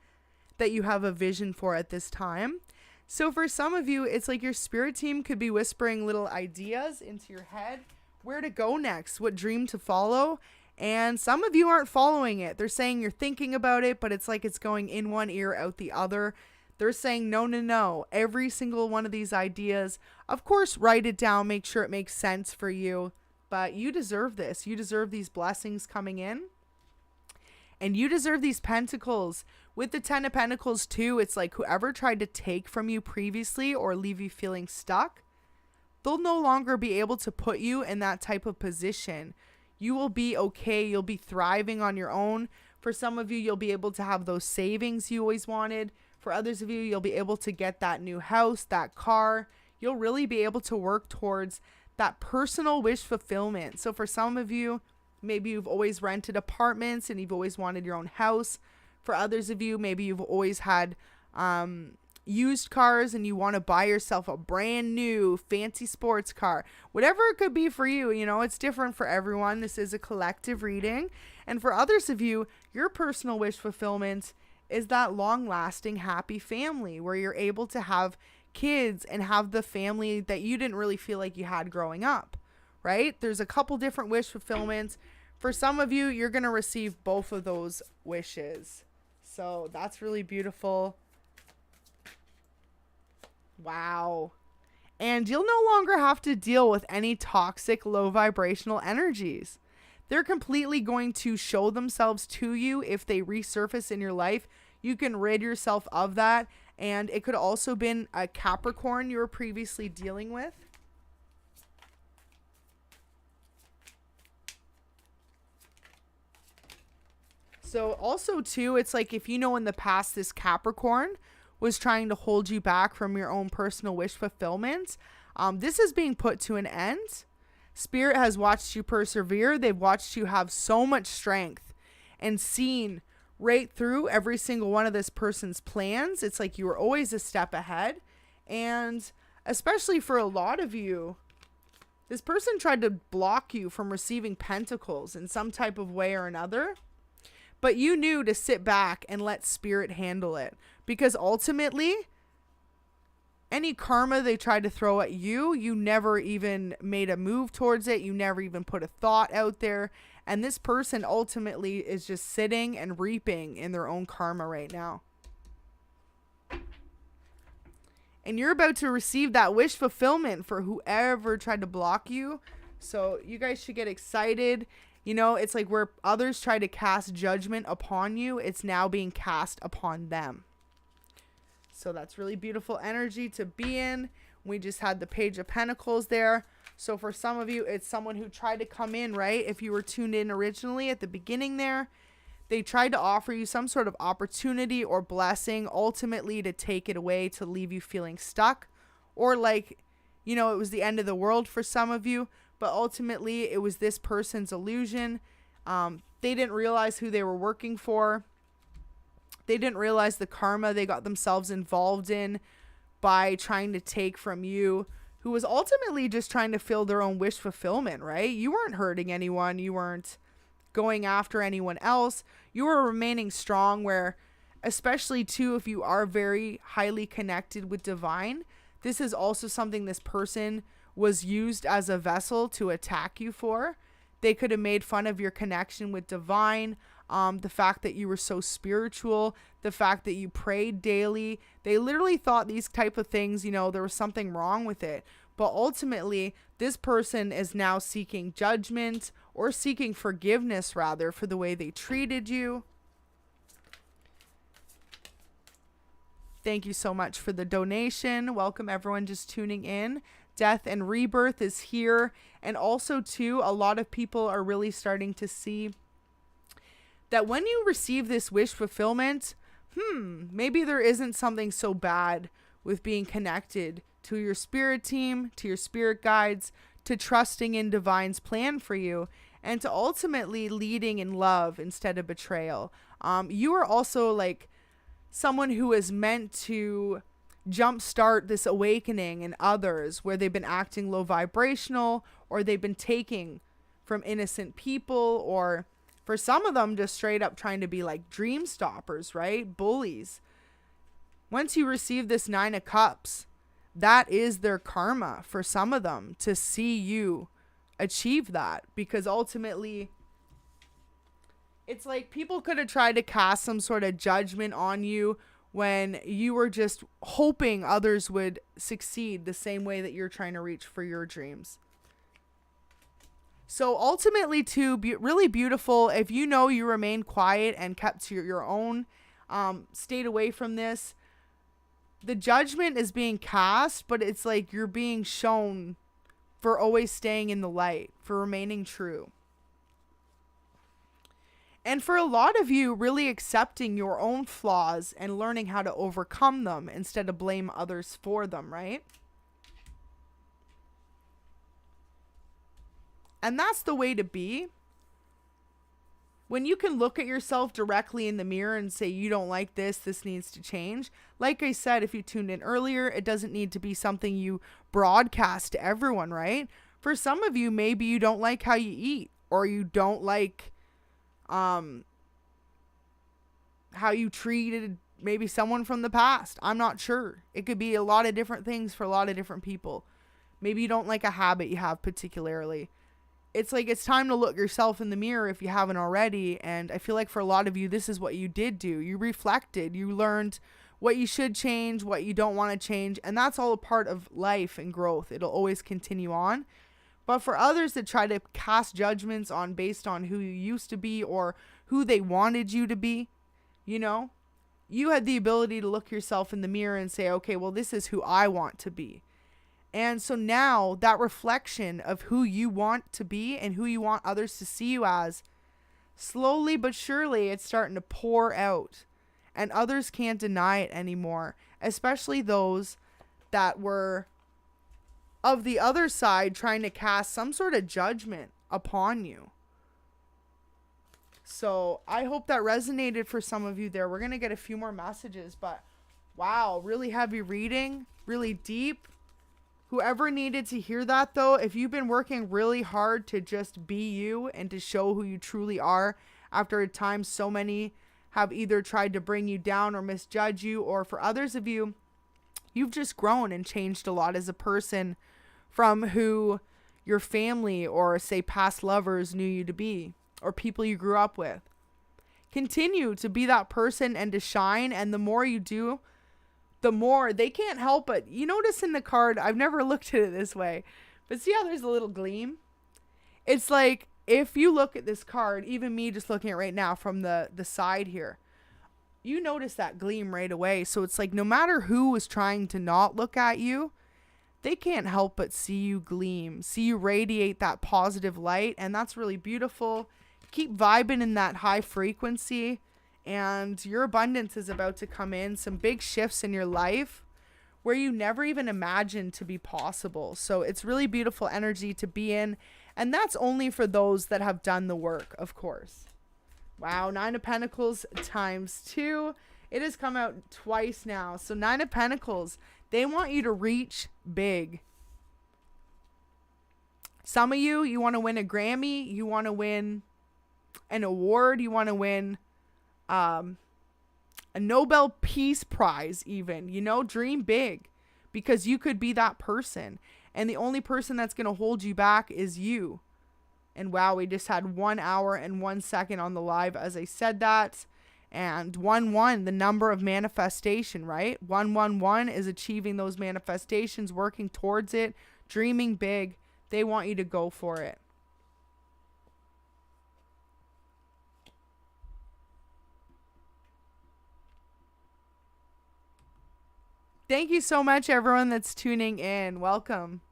that you have a vision for at this time. So for some of you, it's like your spirit team could be whispering little ideas into your head, where to go next, what dream to follow. And some of you aren't following it. They're saying you're thinking about it, but it's like it's going in one ear, out the other. They're saying, no, no, no. Every single one of these ideas, of course, write it down, make sure it makes sense for you. But you deserve this. You deserve these blessings coming in. And you deserve these pentacles. With the 10 of Pentacles too, it's like whoever tried to take from you previously or leave you feeling stuck, they'll no longer be able to put you in that type of position. You will be okay. You'll be thriving on your own. For some of you, you'll be able to have those savings you always wanted. For others of you, you'll be able to get that new house, that car. You'll really be able to work towards that personal wish fulfillment. So for some of you, maybe you've always rented apartments and you've always wanted your own house. For others of you, maybe you've always had used cars and you want to buy yourself a brand new fancy sports car. Whatever it could be for you, you know, it's different for everyone. This is a collective reading. And for others of you, your personal wish fulfillment is that long-lasting happy family where you're able to have kids and have the family that you didn't really feel like you had growing up, right? There's a couple different wish fulfillments. For some of you, you're going to receive both of those wishes. So that's really beautiful. Wow. And you'll no longer have to deal with any toxic, low vibrational energies. They're completely going to show themselves to you if they resurface in your life. You can rid yourself of that. And it could also been a Capricorn you were previously dealing with. So also too, it's like if you know in the past this Capricorn was trying to hold you back from your own personal wish fulfillment, this is being put to an end. Spirit has watched you persevere. They've watched you have so much strength and seen right through every single one of this person's plans. It's like you were always a step ahead. And especially for a lot of you, this person tried to block you from receiving pentacles in some type of way or another. But you knew to sit back and let spirit handle it. Because ultimately, any karma they tried to throw at you, you never even made a move towards it. You never even put a thought out there. And this person ultimately is just sitting and reaping in their own karma right now. And you're about to receive that wish fulfillment for whoever tried to block you. So you guys should get excited. You know, it's like where others try to cast judgment upon you, it's now being cast upon them. So that's really beautiful energy to be in. We just had the Page of Pentacles there. So for some of you, it's someone who tried to come in, right? If you were tuned in originally at the beginning there, they tried to offer you some sort of opportunity or blessing, ultimately to take it away, to leave you feeling stuck. Or like, you know, it was the end of the world for some of you. but ultimately it was this person's illusion. They didn't realize who they were working for. They didn't realize the karma they got themselves involved in by trying to take from you, who was ultimately just trying to fill their own wish fulfillment, right? You weren't hurting anyone. You weren't going after anyone else. You were remaining strong, where, especially too, if you are very highly connected with divine, this is also something this person was used as a vessel to attack you for. They could have made fun of your connection with divine, the fact that you were so spiritual, the fact that you prayed daily. They literally thought these type of things, there was something wrong with it. But ultimately, this person is now seeking judgment, or seeking forgiveness rather, for the way they treated you. Thank you so much for the donation. Welcome everyone just tuning in. Death and rebirth is here. And also too, a lot of people are really starting to see that when you receive this wish fulfillment, maybe there isn't something so bad with being connected to your spirit team, to your spirit guides, to trusting in divine's plan for you, and to ultimately leading in love instead of betrayal. You are also like someone who is meant to jumpstart this awakening in others, where they've been acting low vibrational, or they've been taking from innocent people, or for some of them just straight up trying to be like dream stoppers, right? Bullies. Once you receive this 9 of Cups, that is their karma for some of them, to see you achieve that. Because ultimately, it's like people could have tried to cast some sort of judgment on you when you were just hoping others would succeed the same way that you're trying to reach for your dreams. So ultimately too, really beautiful if you remain quiet and kept to your own, stayed away from this. The judgment is being cast, but it's like you're being shown for always staying in the light, for remaining true. And for a lot of you, really accepting your own flaws and learning how to overcome them instead of blame others for them, right? And that's the way to be. When you can look at yourself directly in the mirror and say, you don't like this, this needs to change. Like I said, if you tuned in earlier, it doesn't need to be something you broadcast to everyone, right? For some of you, maybe you don't like how you eat, or you don't like how you treated maybe someone from the past. I'm not sure. It could be a lot of different things for a lot of different people. Maybe you don't like a habit you have particularly. It's like it's time to look yourself in the mirror if you haven't already. And I feel like for a lot of you, this is what you did do. You reflected. You learned what you should change, what you don't want to change. And that's all a part of life and growth. It'll always continue on. But for others that try to cast judgments on based on who you used to be or who they wanted you to be, you had the ability to look yourself in the mirror and say, okay, well, this is who I want to be. And so now that reflection of who you want to be and who you want others to see you as, slowly but surely it's starting to pour out, and others can't deny it anymore, especially those that were of the other side trying to cast some sort of judgment upon you. So I hope that resonated for some of you there. We're going to get a few more messages, but wow, really heavy reading, really deep. Whoever needed to hear that though, if you've been working really hard to just be you and to show who you truly are, after a time so many have either tried to bring you down or misjudge you, or for others of you, you've just grown and changed a lot as a person from who your family or say past lovers knew you to be, or people you grew up with. Continue to be that person and to shine, and the more you do, the more they can't help but, you notice in the card, I've never looked at it this way, but see how there's a little gleam? It's like, if you look at this card, even me just looking at it right now from the side here, you notice that gleam right away. So it's like, no matter who is trying to not look at you, they can't help but see you gleam, see you radiate that positive light. And that's really beautiful. Keep vibing in that high frequency, and your abundance is about to come in. Some big shifts in your life where you never even imagined to be possible. So it's really beautiful energy to be in. And that's only for those that have done the work, of course. Wow, 9 of Pentacles times 2. It has come out twice now. So 9 of Pentacles, they want you to reach big. Some of you, you want to win a Grammy. You want to win an award. You want to win a Nobel Peace Prize even. You know, dream big, because you could be that person. And the only person that's going to hold you back is you. And wow, we just had 1 hour and 1 second on the live as I said that. And 1-1, the number of manifestation, right? 111 is achieving those manifestations, working towards it, dreaming big. They want you to go for it. Thank you so much, everyone that's tuning in. Welcome.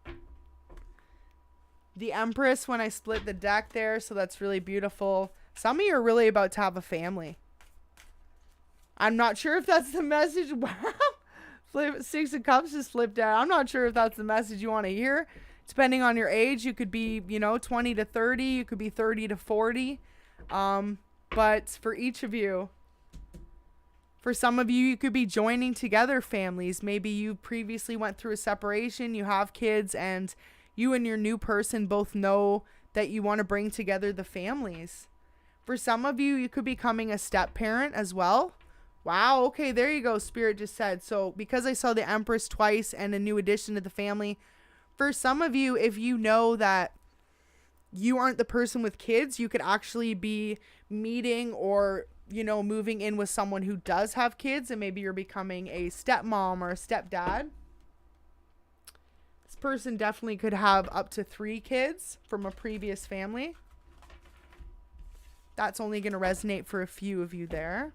The Empress when I split the deck there, so that's really beautiful. Some of you are really about to have a family. I'm not sure if that's the message. Wow. 6 of Cups just flipped out. I'm not sure if that's the message you want to hear. Depending on your age, you could be, 20 to 30. You could be 30 to 40. But for each of you, for some of you, you could be joining together families. Maybe you previously went through a separation, you have kids, and you and your new person both know that you want to bring together the families. For some of you, you could be becoming a step parent as well. Wow, okay, there you go, Spirit just said. So because I saw the Empress twice and a new addition to the family, for some of you, if you know that you aren't the person with kids, you could actually be meeting or moving in with someone who does have kids, and maybe you're becoming a stepmom or a stepdad. This person definitely could have up to 3 kids from a previous family. That's only going to resonate for a few of you there.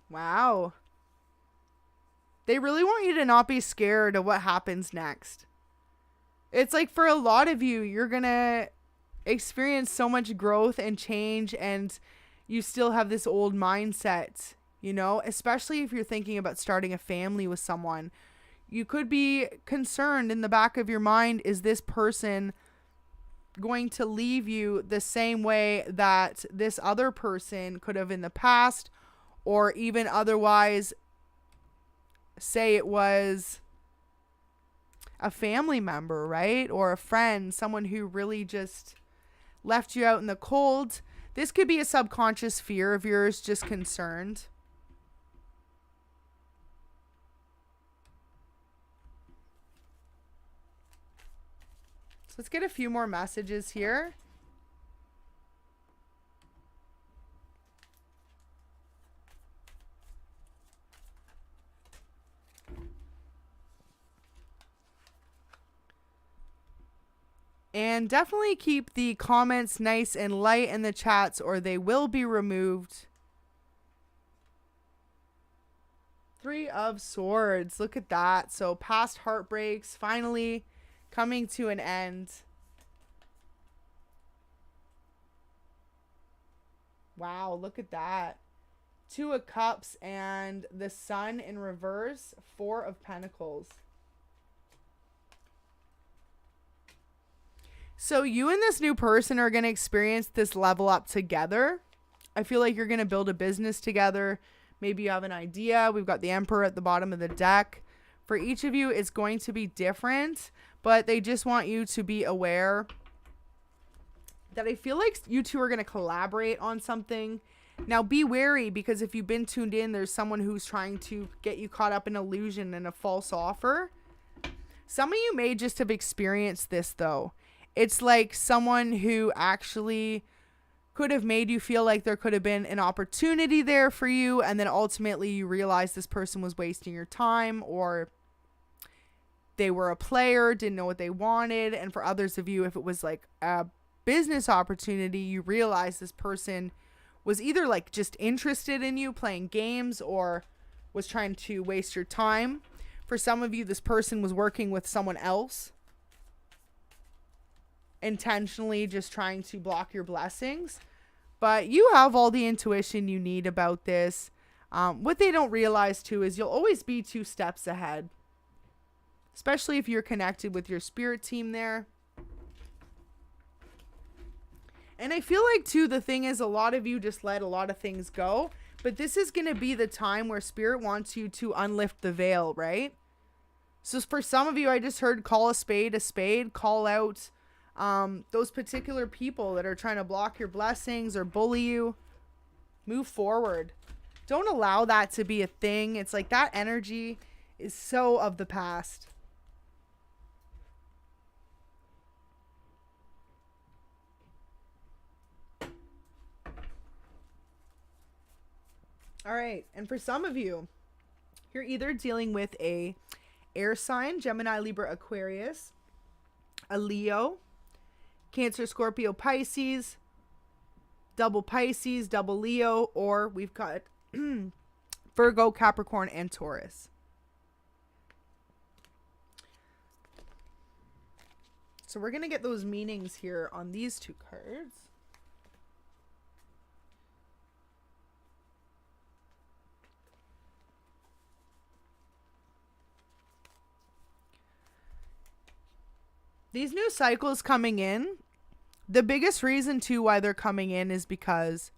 Wow. They really want you to not be scared of what happens next. It's like for a lot of you, you're going to experience so much growth and change, and you still have this old mindset, especially if you're thinking about starting a family with someone. You could be concerned in the back of your mind, is this person going to leave you the same way that this other person could have in the past, or even otherwise, say it was a family member, right? Or a friend, someone who really just left you out in the cold. This could be a subconscious fear of yours, just concerned. So let's get a few more messages here. And definitely keep the comments nice and light in the chats, or they will be removed. 3 of Swords. Look at that. So past heartbreaks finally coming to an end. Wow, look at that. 2 of Cups and the Sun in reverse. 4 of Pentacles. So you and this new person are going to experience this level up together. I feel like you're going to build a business together. Maybe you have an idea. We've got the Emperor at the bottom of the deck. For each of you, it's going to be different, but they just want you to be aware that I feel like you two are going to collaborate on something. Now be wary, because if you've been tuned in, there's someone who's trying to get you caught up in illusion and a false offer. Some of you may just have experienced this though. It's like someone who actually could have made you feel like there could have been an opportunity there for you, and then ultimately you realize this person was wasting your time, or they were a player, didn't know what they wanted. And for others of you, if it was like a business opportunity, you realize this person was either like just interested in you playing games, or was trying to waste your time. For some of you, this person was working with someone else, intentionally just trying to block your blessings. But you have all the intuition you need about this. What they don't realize too is you'll always be 2 steps ahead, especially if you're connected with your spirit team there. And I feel like too, the thing is, a lot of you just let a lot of things go, but this is going to be the time where spirit wants you to unlift the veil, right? So for some of you, I just heard call a spade, call out those particular people that are trying to block your blessings or bully you. Move forward. Don't allow that to be a thing. It's like that energy is so of the past. All right. And for some of you, you're either dealing with a air sign, Gemini, Libra, Aquarius, a Leo, Cancer, Scorpio, Pisces, double Pisces, double Leo, or we've got Virgo, Capricorn, and Taurus. So we're going to get those meanings here on these 2 cards. These new cycles coming in, the biggest reason too why they're coming in is because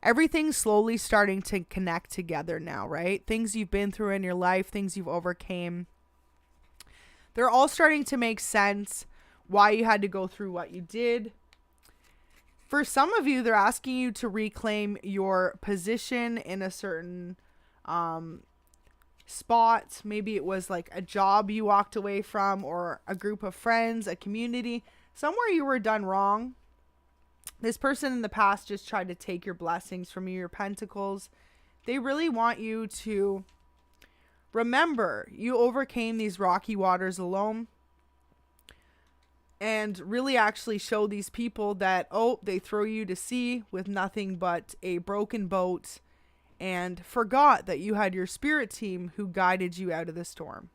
everything's slowly starting to connect together now, right? Things you've been through in your life, things you've overcame, they're all starting to make sense why you had to go through what you did. For some of you, they're asking you to reclaim your position in a certain spot. Maybe it was like a job you walked away from, or a group of friends, a community, somewhere you were done wrong. This person in the past just tried to take your blessings from you, your pentacles. They really want you to remember you overcame these rocky waters alone, and really actually show these people that, oh, they throw you to sea with nothing but a broken boat, and forgot that you had your spirit team who guided you out of the storm.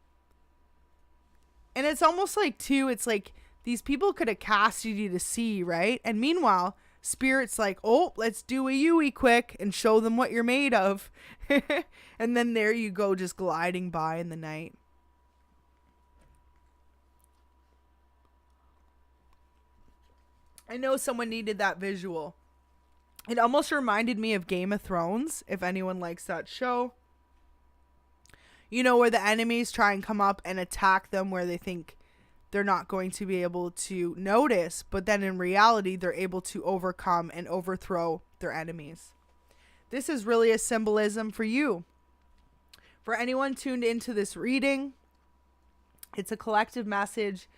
And it's almost like too, it's like these people could have casted you to sea, right? And meanwhile, spirit's like, oh, let's do a _Ý'Y quick and show them what you're made of. And then there you go, just gliding by in the night. I know someone needed that visual. It almost reminded me of Game of Thrones, if anyone likes that show. You know, where the enemies try and come up and attack them where they think they're not going to be able to notice, but then in reality, they're able to overcome and overthrow their enemies. This is really a symbolism for you. For anyone tuned into this reading, it's a collective message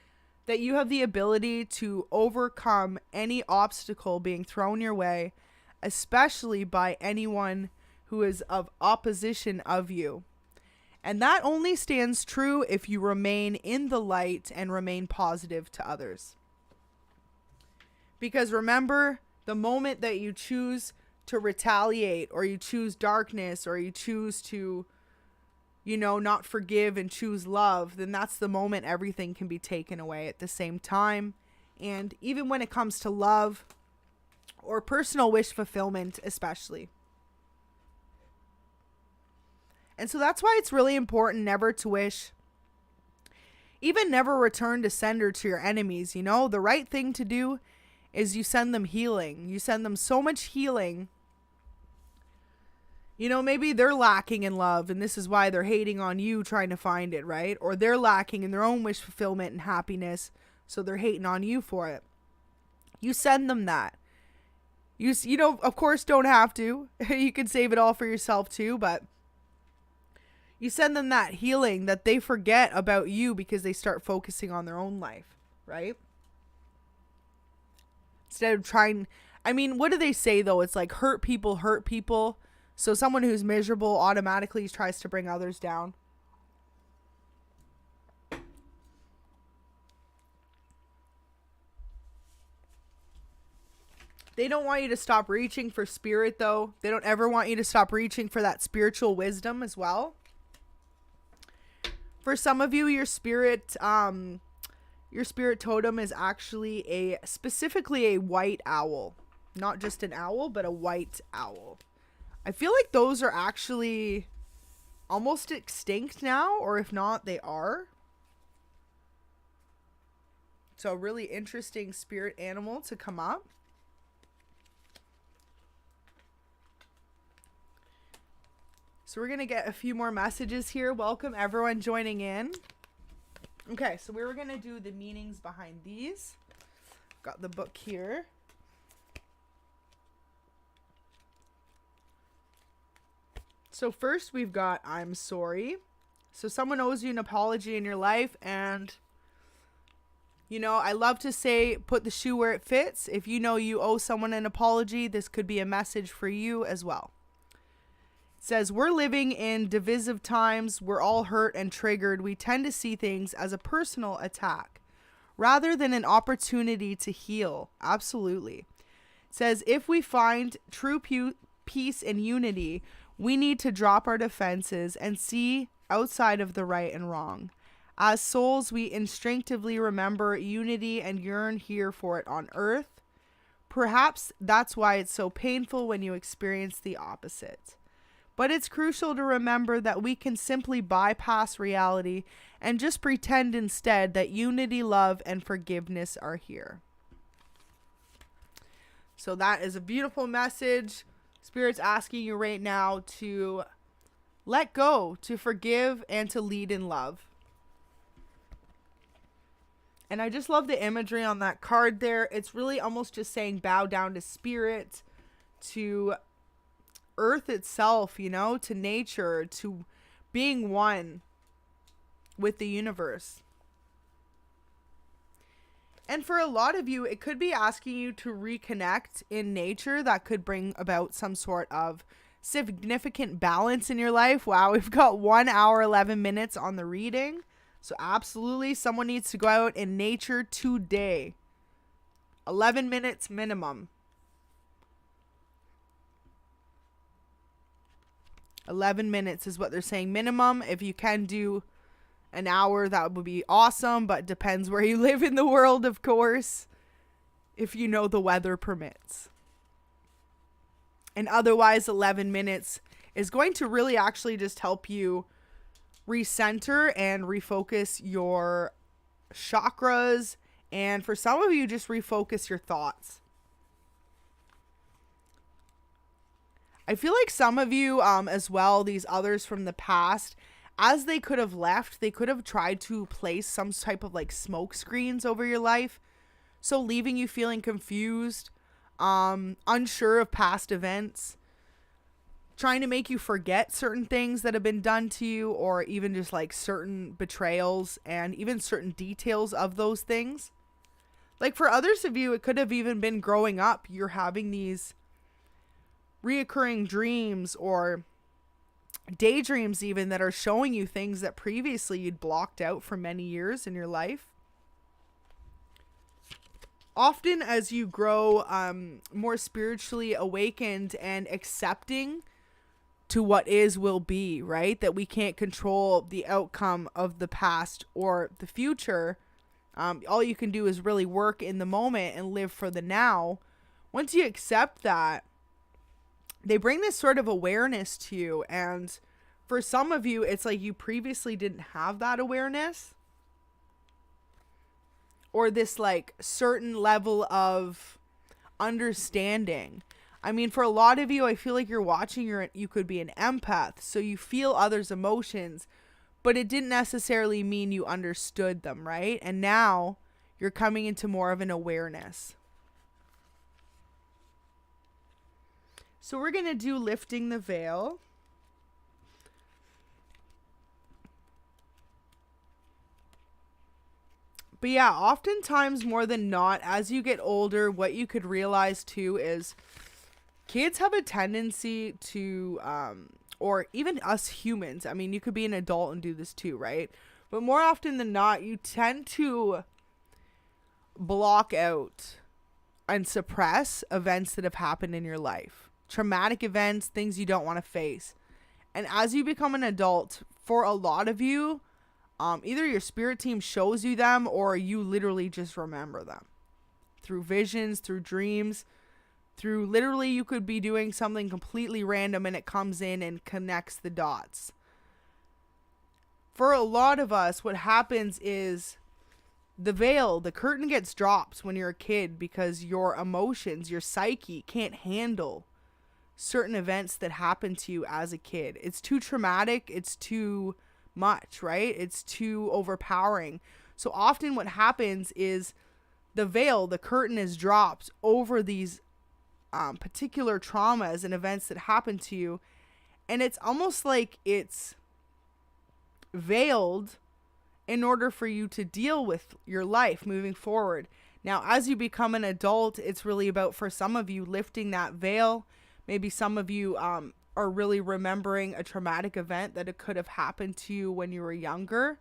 that you have the ability to overcome any obstacle being thrown your way, especially by anyone who is of opposition of you. And that only stands true if you remain in the light and remain positive to others. Because remember, the moment that you choose to retaliate, or you choose darkness, or you choose to, not forgive and choose love, then that's the moment everything can be taken away at the same time. And even when it comes to love or personal wish fulfillment, especially. And so that's why it's really important never to wish, even never return to sender to your enemies. The right thing to do is you send them healing. You send them so much healing. Maybe they're lacking in love, and this is why they're hating on you trying to find it, right? Or they're lacking in their own wish fulfillment and happiness, so they're hating on you for it. You send them that. You of course, don't have to. You can save it all for yourself too, but you send them that healing that they forget about you because they start focusing on their own life, right? Instead of trying, what do they say though? It's like hurt people. So someone who's miserable automatically tries to bring others down. They don't want you to stop reaching for spirit though. They don't ever want you to stop reaching for that spiritual wisdom as well. For some of you, your spirit totem is actually specifically a white owl. Not just an owl, but a white owl. I feel like those are actually almost extinct now, or if not, they are. So a really interesting spirit animal to come up. So we're going to get a few more messages here. Welcome everyone joining in. Okay, so we were going to do the meanings behind these. Got the book here. So first we've got I'm sorry. So someone owes you an apology in your life, and you know, I love to say put the shoe where it fits. If you know you owe someone an apology, this could be a message for you as well. It says, we're living in divisive times. We're all hurt and triggered. We tend to see things as a personal attack rather than an opportunity to heal. Absolutely. It says, if we find true peace and unity, we need to drop our defenses and see outside of the right and wrong. As souls, we instinctively remember unity and yearn here for it on earth. Perhaps that's why it's so painful when you experience the opposite. But it's crucial to remember that we can simply bypass reality and just pretend instead that unity, love, and forgiveness are here. So that is a beautiful message. Spirit's asking you right now to let go, to forgive, and to lead in love. And I just love the imagery on that card there. It's really almost just saying bow down to spirit, to earth itself, you know, to nature, to being one with the universe. And for a lot of you, it could be asking you to reconnect in nature. That could bring about some sort of significant balance in your life. Wow, we've got 1 hour, 11 minutes on the reading. So absolutely, someone needs to go out in nature today. 11 minutes minimum. 11 minutes is what they're saying minimum. If you can do an hour, that would be awesome, but depends where you live in the world, of course, if you know the weather permits. And otherwise, 11 minutes is going to really actually just help you recenter and refocus your chakras, and for some of you, just refocus your thoughts. I feel like some of you as well, these others from the past, as they could have left, they could have tried to place some type of like smoke screens over your life, so leaving you feeling confused, unsure of past events, trying to make you forget certain things that have been done to you, or even just like certain betrayals and even certain details of those things. Like for others of you, it could have even been growing up. You're having these reoccurring dreams or daydreams even that are showing you things that previously you'd blocked out for many years in your life. Often as you grow more spiritually awakened and accepting to what is will be, right? That we can't control the outcome of the past or the future. All you can do is really work in the moment and live for the now. Once you accept that, they bring this sort of awareness to you. And for some of you, it's like you previously didn't have that awareness, or this like certain level of understanding. I mean, for a lot of you, I feel like you're watching, you could be an empath, so you feel others' emotions, but it didn't necessarily mean you understood them, right? And now you're coming into more of an awareness. So we're going to do lifting the veil. But yeah, oftentimes more than not, as you get older, what you could realize too is kids have a tendency to, or even us humans, I mean, you could be an adult and do this too, right? But more often than not, you tend to block out and suppress events that have happened in your life. Traumatic events, things you don't want to face. And as you become an adult, for a lot of you, either your spirit team shows you them or you literally just remember them through visions, through dreams, through literally you could be doing something completely random and it comes in and connects the dots. For a lot of us, what happens is the curtain gets dropped when you're a kid because your emotions, your psyche can't handle certain events that happen to you as a kid. It's too traumatic. It's too much, right? It's too overpowering. So often what happens is the curtain is dropped over these particular traumas and events that happen to you. And it's almost like it's veiled in order for you to deal with your life moving forward. Now, as you become an adult, it's really about, for some of you, lifting that veil. Maybe some of you are really remembering a traumatic event that it could have happened to you when you were younger.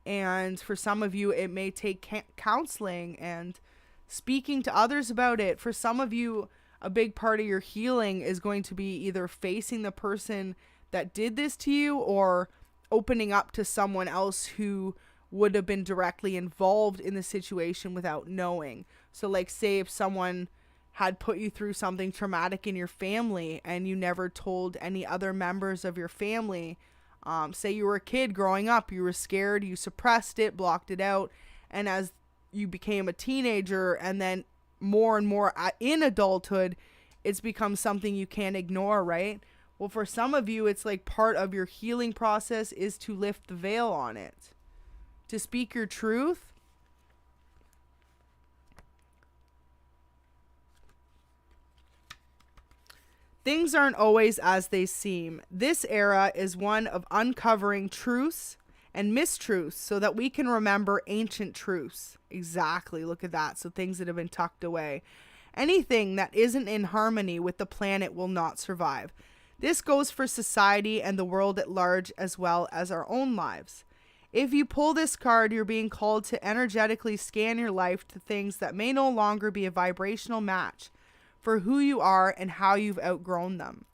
And for some of you, it may take counseling and speaking to others about it. For some of you, a big part of your healing is going to be either facing the person that did this to you or opening up to someone else who would have been directly involved in the situation without knowing. So like, say if someone had put you through something traumatic in your family and you never told any other members of your family. Say you were a kid growing up, you were scared, you suppressed it, blocked it out. And as you became a teenager and then more and more in adulthood, it's become something you can't ignore, right? Well, for some of you, it's like part of your healing process is to lift the veil on it, to speak your truth. Things aren't always as they seem. This era is one of uncovering truths and mistruths so that we can remember ancient truths. Exactly. Look at that. So things that have been tucked away. Anything that isn't in harmony with the planet will not survive. This goes for society and the world at large as well as our own lives. If you pull this card, you're being called to energetically scan your life to things that may no longer be a vibrational match for who you are and how you've outgrown them.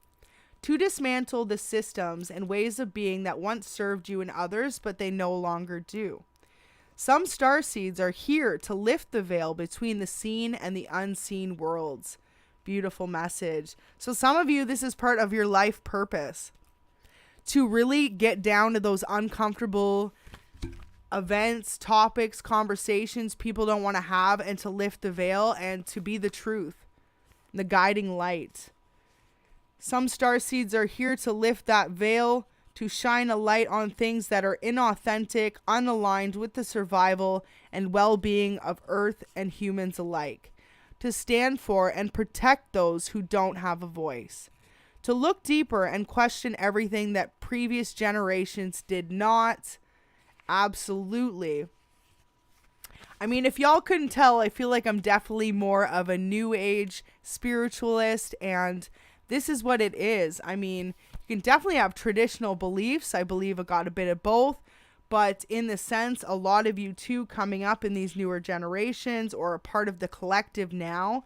To dismantle the systems and ways of being that once served you and others, but they no longer do. Some starseeds are here to lift the veil between the seen and the unseen worlds. Beautiful message. So some of you, this is part of your life purpose. To really get down to those uncomfortable events, topics, conversations people don't want to have, and to lift the veil and to be the truth. The guiding light. Some starseeds are here to lift that veil, to shine a light on things that are inauthentic, unaligned with the survival and well-being of Earth and humans alike. To stand for and protect those who don't have a voice. To look deeper and question everything that previous generations did not. Absolutely. I mean, if y'all couldn't tell, I feel like I'm definitely more of a new age spiritualist, and this is what it is. I mean, you can definitely have traditional beliefs. I believe I got a bit of both, but in the sense, a lot of you too coming up in these newer generations or a part of the collective now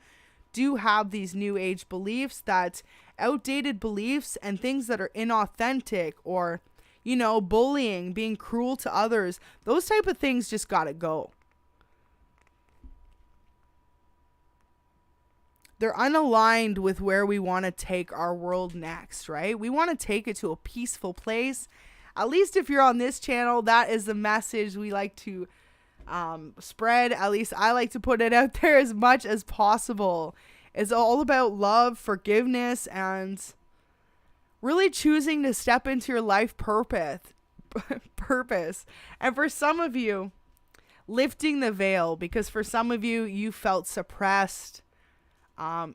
do have these new age beliefs, that outdated beliefs and things that are inauthentic or, you know, bullying, being cruel to others, those type of things just gotta go. They're unaligned with where we want to take our world next, right? We want to take it to a peaceful place. At least if you're on this channel, that is the message we like to spread. At least I like to put it out there as much as possible. It's all about love, forgiveness, and really choosing to step into your life purpose. And for some of you, lifting the veil, because for some of you, you felt suppressed.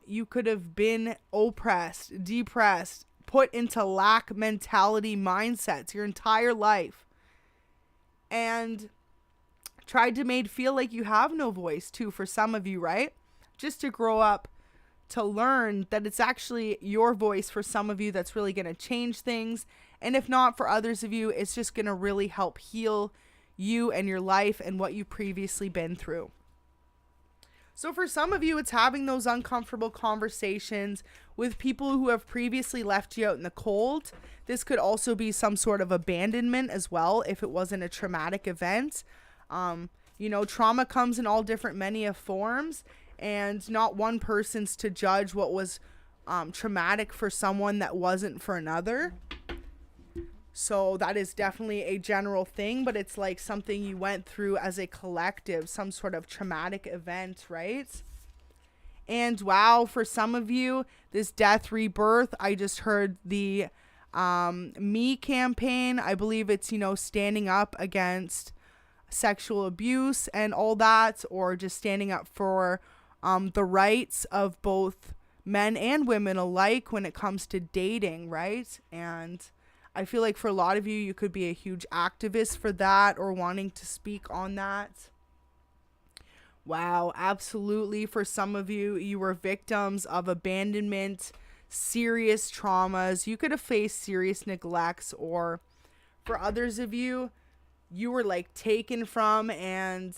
You could have been oppressed, depressed, put into lack mentality mindsets your entire life, and tried to made feel like you have no voice too for some of you, right? Just to grow up to learn that it's actually your voice for some of you that's really going to change things. And if not, for others of you, it's just going to really help heal you and your life and what you've previously been through. So for some of you, it's having those uncomfortable conversations with people who have previously left you out in the cold. This could also be some sort of abandonment as well, if it wasn't a traumatic event. You know, trauma comes in all different many of forms. and not one person's to judge what was traumatic for someone that wasn't for another. So that is definitely a general thing, but it's like something you went through as a collective, some sort of traumatic event, right? And wow, for some of you, this death rebirth, I just heard the Me campaign. I believe it's, standing up against sexual abuse and all that, or just standing up for the rights of both men and women alike when it comes to dating, right? And I feel like for a lot of you, you could be a huge activist for that or wanting to speak on that. Wow, absolutely. For some of you, you were victims of abandonment, serious traumas. You could have faced serious neglects, or for others of you, you were like taken from and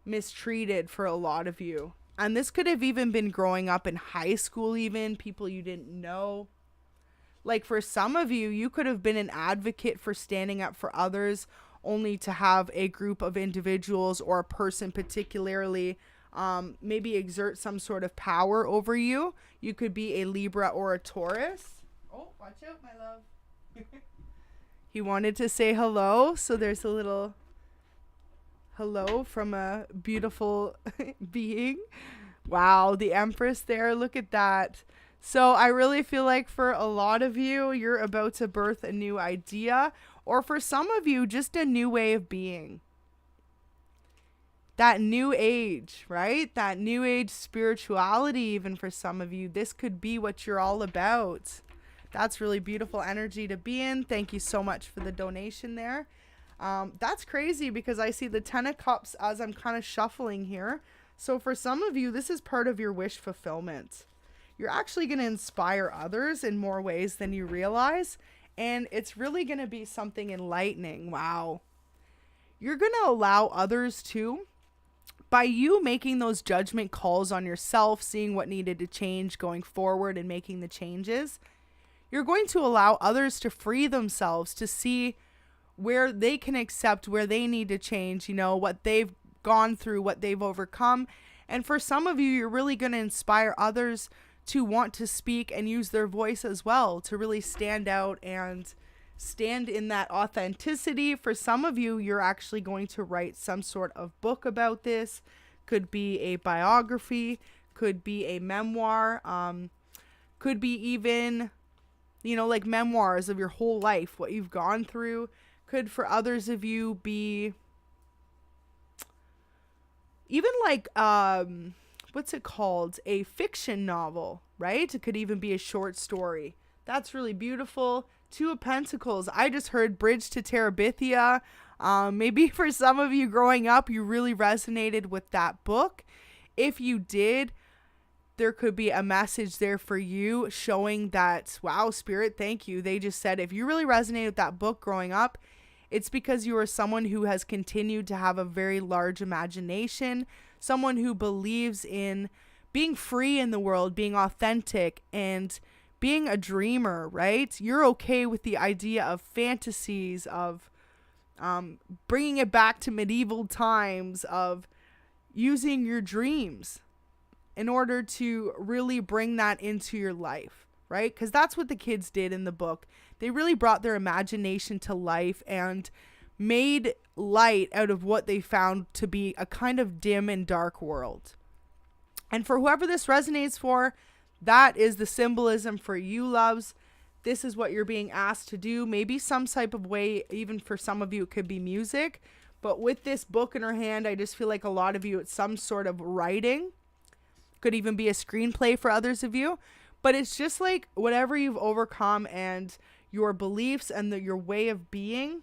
mistreated for a lot of you. And this could have even been growing up in high school, even people you didn't know. Like for some of you, you could have been an advocate for standing up for others, only to have a group of individuals or a person particularly maybe exert some sort of power over you. You could be a Libra or a Taurus. Oh, watch out, my love. He wanted to say hello, so there's a little hello from a beautiful being. Wow, the Empress there, look at that. So I really feel like for a lot of you, you're about to birth a new idea, or for some of you, just a new way of being. That new age, right? That new age spirituality, even for some of you, this could be what you're all about. That's really beautiful energy to be in. Thank you so much for the donation there. That's crazy because I see the 10 of Cups as I'm kind of shuffling here. So for some of you, this is part of your wish fulfillment. You're actually going to inspire others in more ways than you realize. And it's really going to be something enlightening. Wow. You're going to allow others to, by you making those judgment calls on yourself, seeing what needed to change going forward and making the changes, you're going to allow others to free themselves, to see where they can accept, where they need to change, what they've gone through, what they've overcome. And for some of you, you're really going to inspire others to want to speak and use their voice as well, to really stand out and stand in that authenticity. For some of you, you're actually going to write some sort of book about this. Could be a biography, could be a memoir, could be even, like memoirs of your whole life, what you've gone through. Could for others of you be even like, what's it called? A fiction novel, right? It could even be a short story. That's really beautiful. 2 of Pentacles. I just heard Bridge to Terabithia. Maybe for some of you growing up, you really resonated with that book. If you did, there could be a message there for you showing that, wow, Spirit, thank you. They just said, if you really resonated with that book growing up, it's because you are someone who has continued to have a very large imagination, someone who believes in being free in the world, being authentic, and being a dreamer, right? You're okay with the idea of fantasies, of bringing it back to medieval times, of using your dreams in order to really bring that into your life, right? Because that's what the kids did in the book. They really brought their imagination to life and made light out of what they found to be a kind of dim and dark world. And for whoever this resonates for, that is the symbolism for you, loves. This is what you're being asked to do. Maybe some type of way, even for some of you, it could be music. But with this book in her hand, I just feel like a lot of you, it's some sort of writing. Could even be a screenplay for others of you. But it's just like whatever you've overcome and your beliefs and your way of being,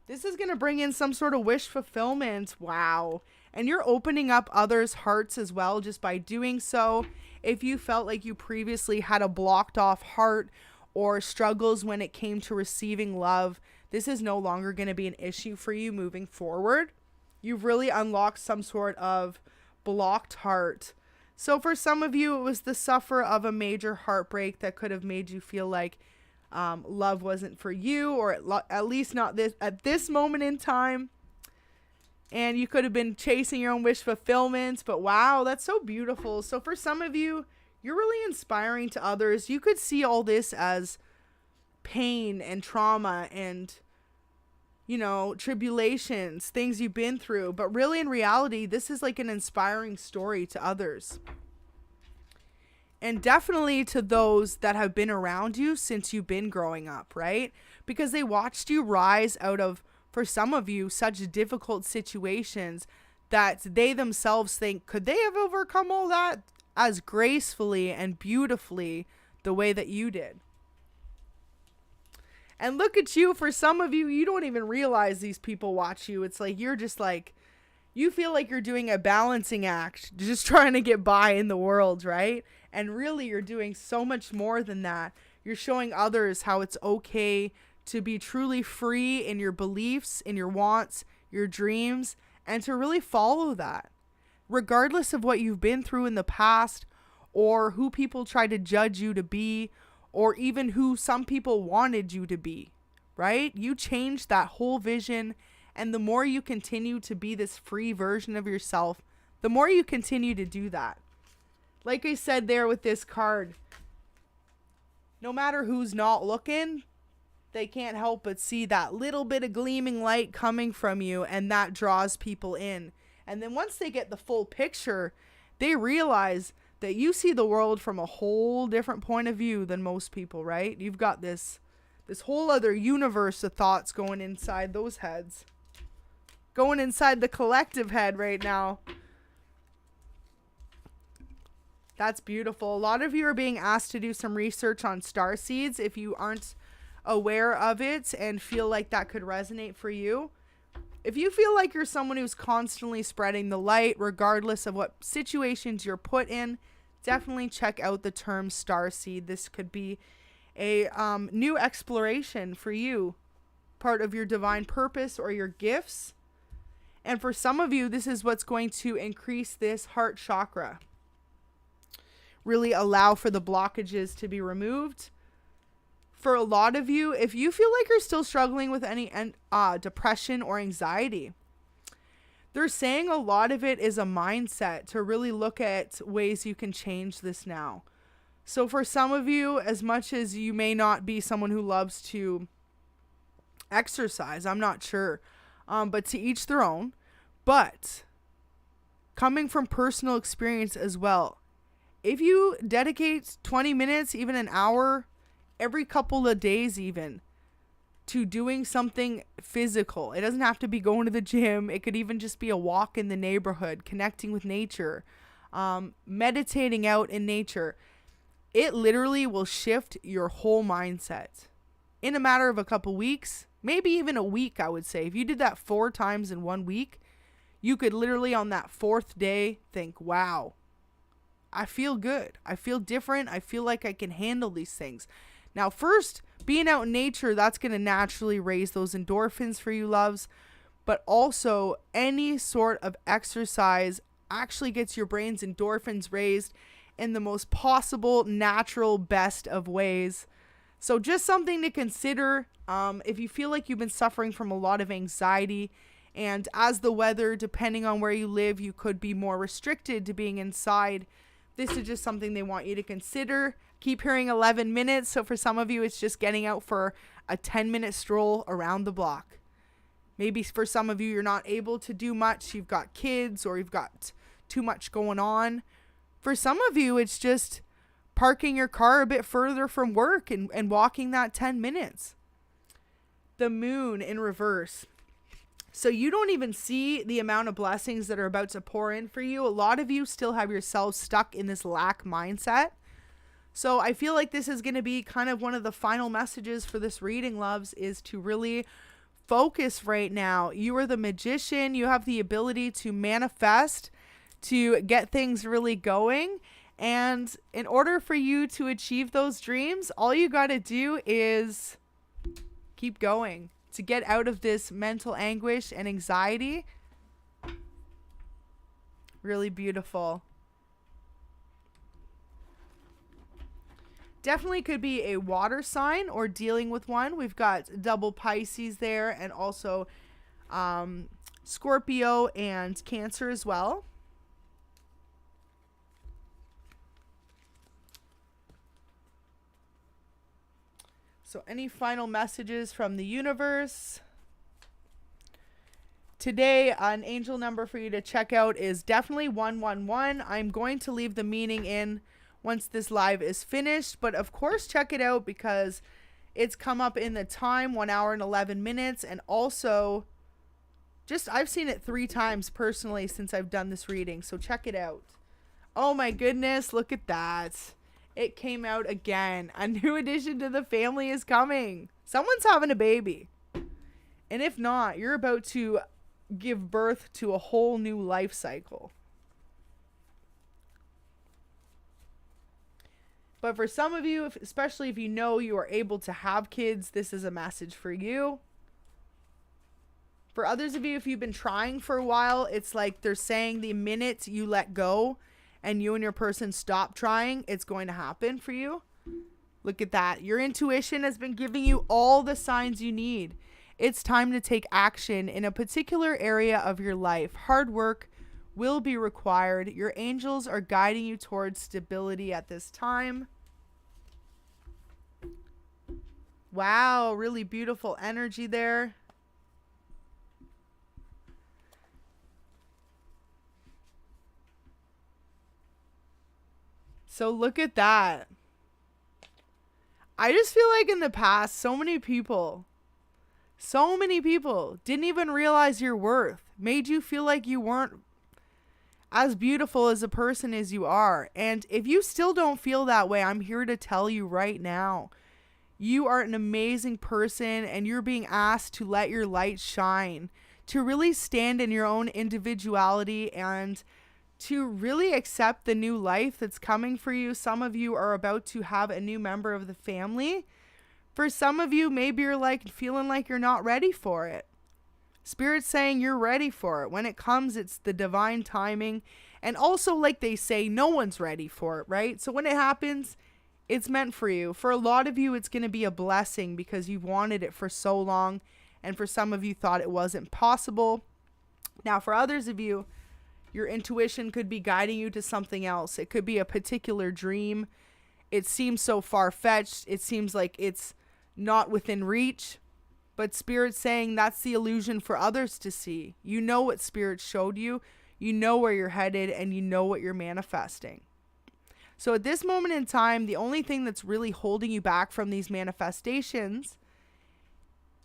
this is going to bring in some sort of wish fulfillment. Wow. And you're opening up others' hearts as well just by doing so. If you felt like you previously had a blocked off heart or struggles when it came to receiving love, this is no longer going to be an issue for you moving forward. You've really unlocked some sort of blocked heart. So for some of you, it was the suffer of a major heartbreak that could have made you feel like love wasn't for you, or at least not this at this moment in time. And you could have been chasing your own wish fulfillment, but wow, that's so beautiful. So for some of you, you're really inspiring to others. You could see all this as pain and trauma and, you know, tribulations, things you've been through. But really, in reality, this is like an inspiring story to others. And definitely to those that have been around you since you've been growing up, right? Because they watched you rise out of, for some of you, such difficult situations that they themselves think, could they have overcome all that as gracefully and beautifully the way that you did? And look at you, for some of you, you don't even realize these people watch you. It's like, you're just like, you feel like you're doing a balancing act, just trying to get by in the world, right? And really, you're doing so much more than that. You're showing others how it's okay to be truly free in your beliefs, in your wants, your dreams, and to really follow that. Regardless of what you've been through in the past, or who people try to judge you to be, or even who some people wanted you to be, right? You changed that whole vision, and the more you continue to be this free version of yourself, the more you continue to do that. Like I said there with this card, no matter who's not looking, they can't help but see that little bit of gleaming light coming from you, and that draws people in. And then once they get the full picture, they realize that you see the world from a whole different point of view than most people, right? You've got this whole other universe of thoughts going inside those heads. Going inside the collective head right now. That's beautiful. A lot of you are being asked to do some research on star seeds if you aren't aware of it and feel like that could resonate for you. If you feel like you're someone who's constantly spreading the light, regardless of what situations you're put in, definitely check out the term star seed. This could be a new exploration for you, part of your divine purpose or your gifts. And for some of you, this is what's going to increase this heart chakra. Really allow for the blockages to be removed. For a lot of you, if you feel like you're still struggling with any depression or anxiety, they're saying a lot of it is a mindset to really look at ways you can change this now. So for some of you, as much as you may not be someone who loves to exercise, I'm not sure, but to each their own. But coming from personal experience as well, if you dedicate 20 minutes, even an hour, every couple of days even, to doing something physical. It doesn't have to be going to the gym. It could even just be a walk in the neighborhood, connecting with nature, meditating out in nature. It literally will shift your whole mindset in a matter of a couple weeks, maybe even a week, I would say. If you did that 4 times in 1 week, you could literally on that 4th day think, wow, I feel good. I feel different. I feel like I can handle these things. Now, first, being out in nature, that's going to naturally raise those endorphins for you, loves. But also, any sort of exercise actually gets your brain's endorphins raised in the most possible, natural, best of ways. So just something to consider if you feel like you've been suffering from a lot of anxiety. And as the weather, depending on where you live, you could be more restricted to being inside. This is just something they want you to consider. Keep hearing 11 minutes. So for some of you, it's just getting out for a 10-minute stroll around the block. Maybe for some of you, you're not able to do much. You've got kids or you've got too much going on. For some of you, it's just parking your car a bit further from work and walking that 10 minutes. The moon in reverse. So you don't even see the amount of blessings that are about to pour in for you. A lot of you still have yourselves stuck in this lack mindset. So I feel like this is going to be kind of one of the final messages for this reading, loves, is to really focus right now. You are the magician. You have the ability to manifest, to get things really going. And in order for you to achieve those dreams, all you got to do is keep going. To get out of this mental anguish and anxiety. Really beautiful. Definitely could be a water sign or dealing with one. We've got double Pisces there and also Scorpio, and Cancer as well. So any final messages from the universe? Today, an angel number for you to check out is definitely 111. I'm going to leave the meaning in once this live is finished, but of course check it out because it's come up in the time, 1 hour and 11 minutes. And also, I've seen it 3 times personally since I've done this reading. So check it out. Oh my goodness, look at that. It came out again. A new addition to the family is coming. Someone's having a baby. And if not, you're about to give birth to a whole new life cycle. But for some of you, especially if you know you are able to have kids, this is a message for you. For others of you, if you've been trying for a while, it's like they're saying the minute you let go and you and your person stop trying, it's going to happen for you. Look at that. Your intuition has been giving you all the signs you need. It's time to take action in a particular area of your life. Hard work will be required. Your angels are guiding you towards stability at this time. Wow, really beautiful energy there. So look at that. I just feel like in the past, so many people didn't even realize your worth, made you feel like you weren't as beautiful as a person as you are. And if you still don't feel that way, I'm here to tell you right now, you are an amazing person and you're being asked to let your light shine, to really stand in your own individuality and to really accept the new life that's coming for you. Some of you are about to have a new member of the family. For some of you, maybe you're like feeling like you're not ready for it. Spirit's saying you're ready for it. When it comes, it's the divine timing. And also, like they say, no one's ready for it, right? So when it happens, it's meant for you. For a lot of you, it's going to be a blessing because you've wanted it for so long. And for some of you, thought it wasn't possible. Now, for others of you, your intuition could be guiding you to something else. It could be a particular dream. It seems so far-fetched. It seems like it's not within reach. But Spirit's saying that's the illusion for others to see. You know what Spirit showed you. You know where you're headed and you know what you're manifesting. So at this moment in time, the only thing that's really holding you back from these manifestations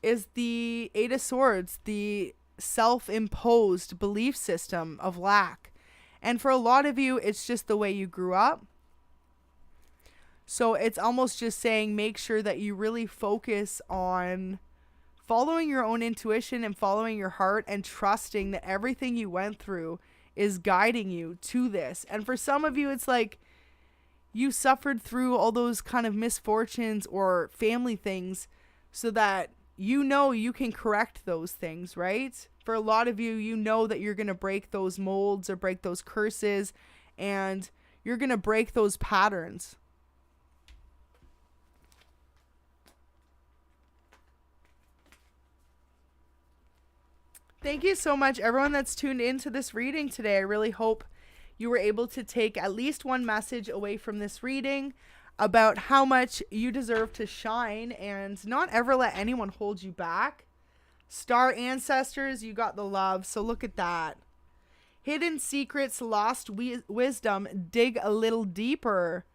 is the 8 of Swords, the self-imposed belief system of lack. And for a lot of you, it's just the way you grew up. So it's almost just saying make sure that you really focus on following your own intuition and following your heart and trusting that everything you went through is guiding you to this. And for some of you, it's like you suffered through all those kind of misfortunes or family things so that you know you can correct those things, right? For a lot of you, you know that you're going to break those molds or break those curses and you're going to break those patterns. Thank you so much, everyone that's tuned into this reading today. I really hope you were able to take at least one message away from this reading about how much you deserve to shine and not ever let anyone hold you back. Star ancestors, you got the love. So look at that. Hidden secrets, lost wisdom, dig a little deeper.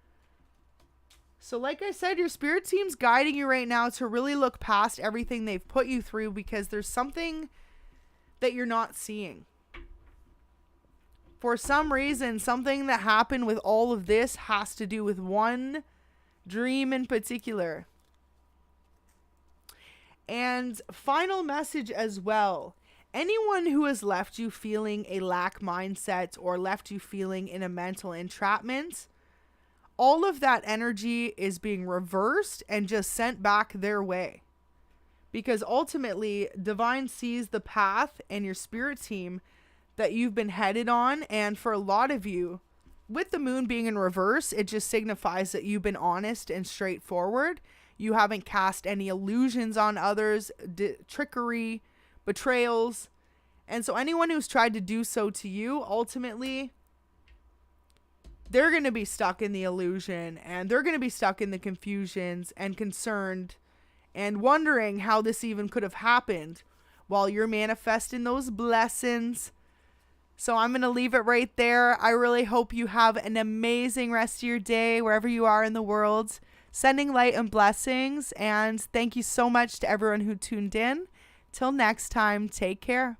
So like I said, your spirit team's guiding you right now to really look past everything they've put you through because there's something that you're not seeing. For some reason, something that happened with all of this has to do with one dream in particular. And final message as well. Anyone who has left you feeling a lack mindset or left you feeling in a mental entrapment, all of that energy is being reversed and just sent back their way. Because ultimately, Divine sees the path and your spirit team that you've been headed on. And for a lot of you, with the moon being in reverse, it just signifies that you've been honest and straightforward. You haven't cast any illusions on others, trickery, betrayals. And so anyone who's tried to do so to you, ultimately, they're going to be stuck in the illusion, and they're going to be stuck in the confusions and concerned and wondering how this even could have happened while you're manifesting those blessings. So I'm going to leave it right there. I really hope you have an amazing rest of your day wherever you are in the world. Sending light and blessings. And thank you so much to everyone who tuned in. Till next time, take care.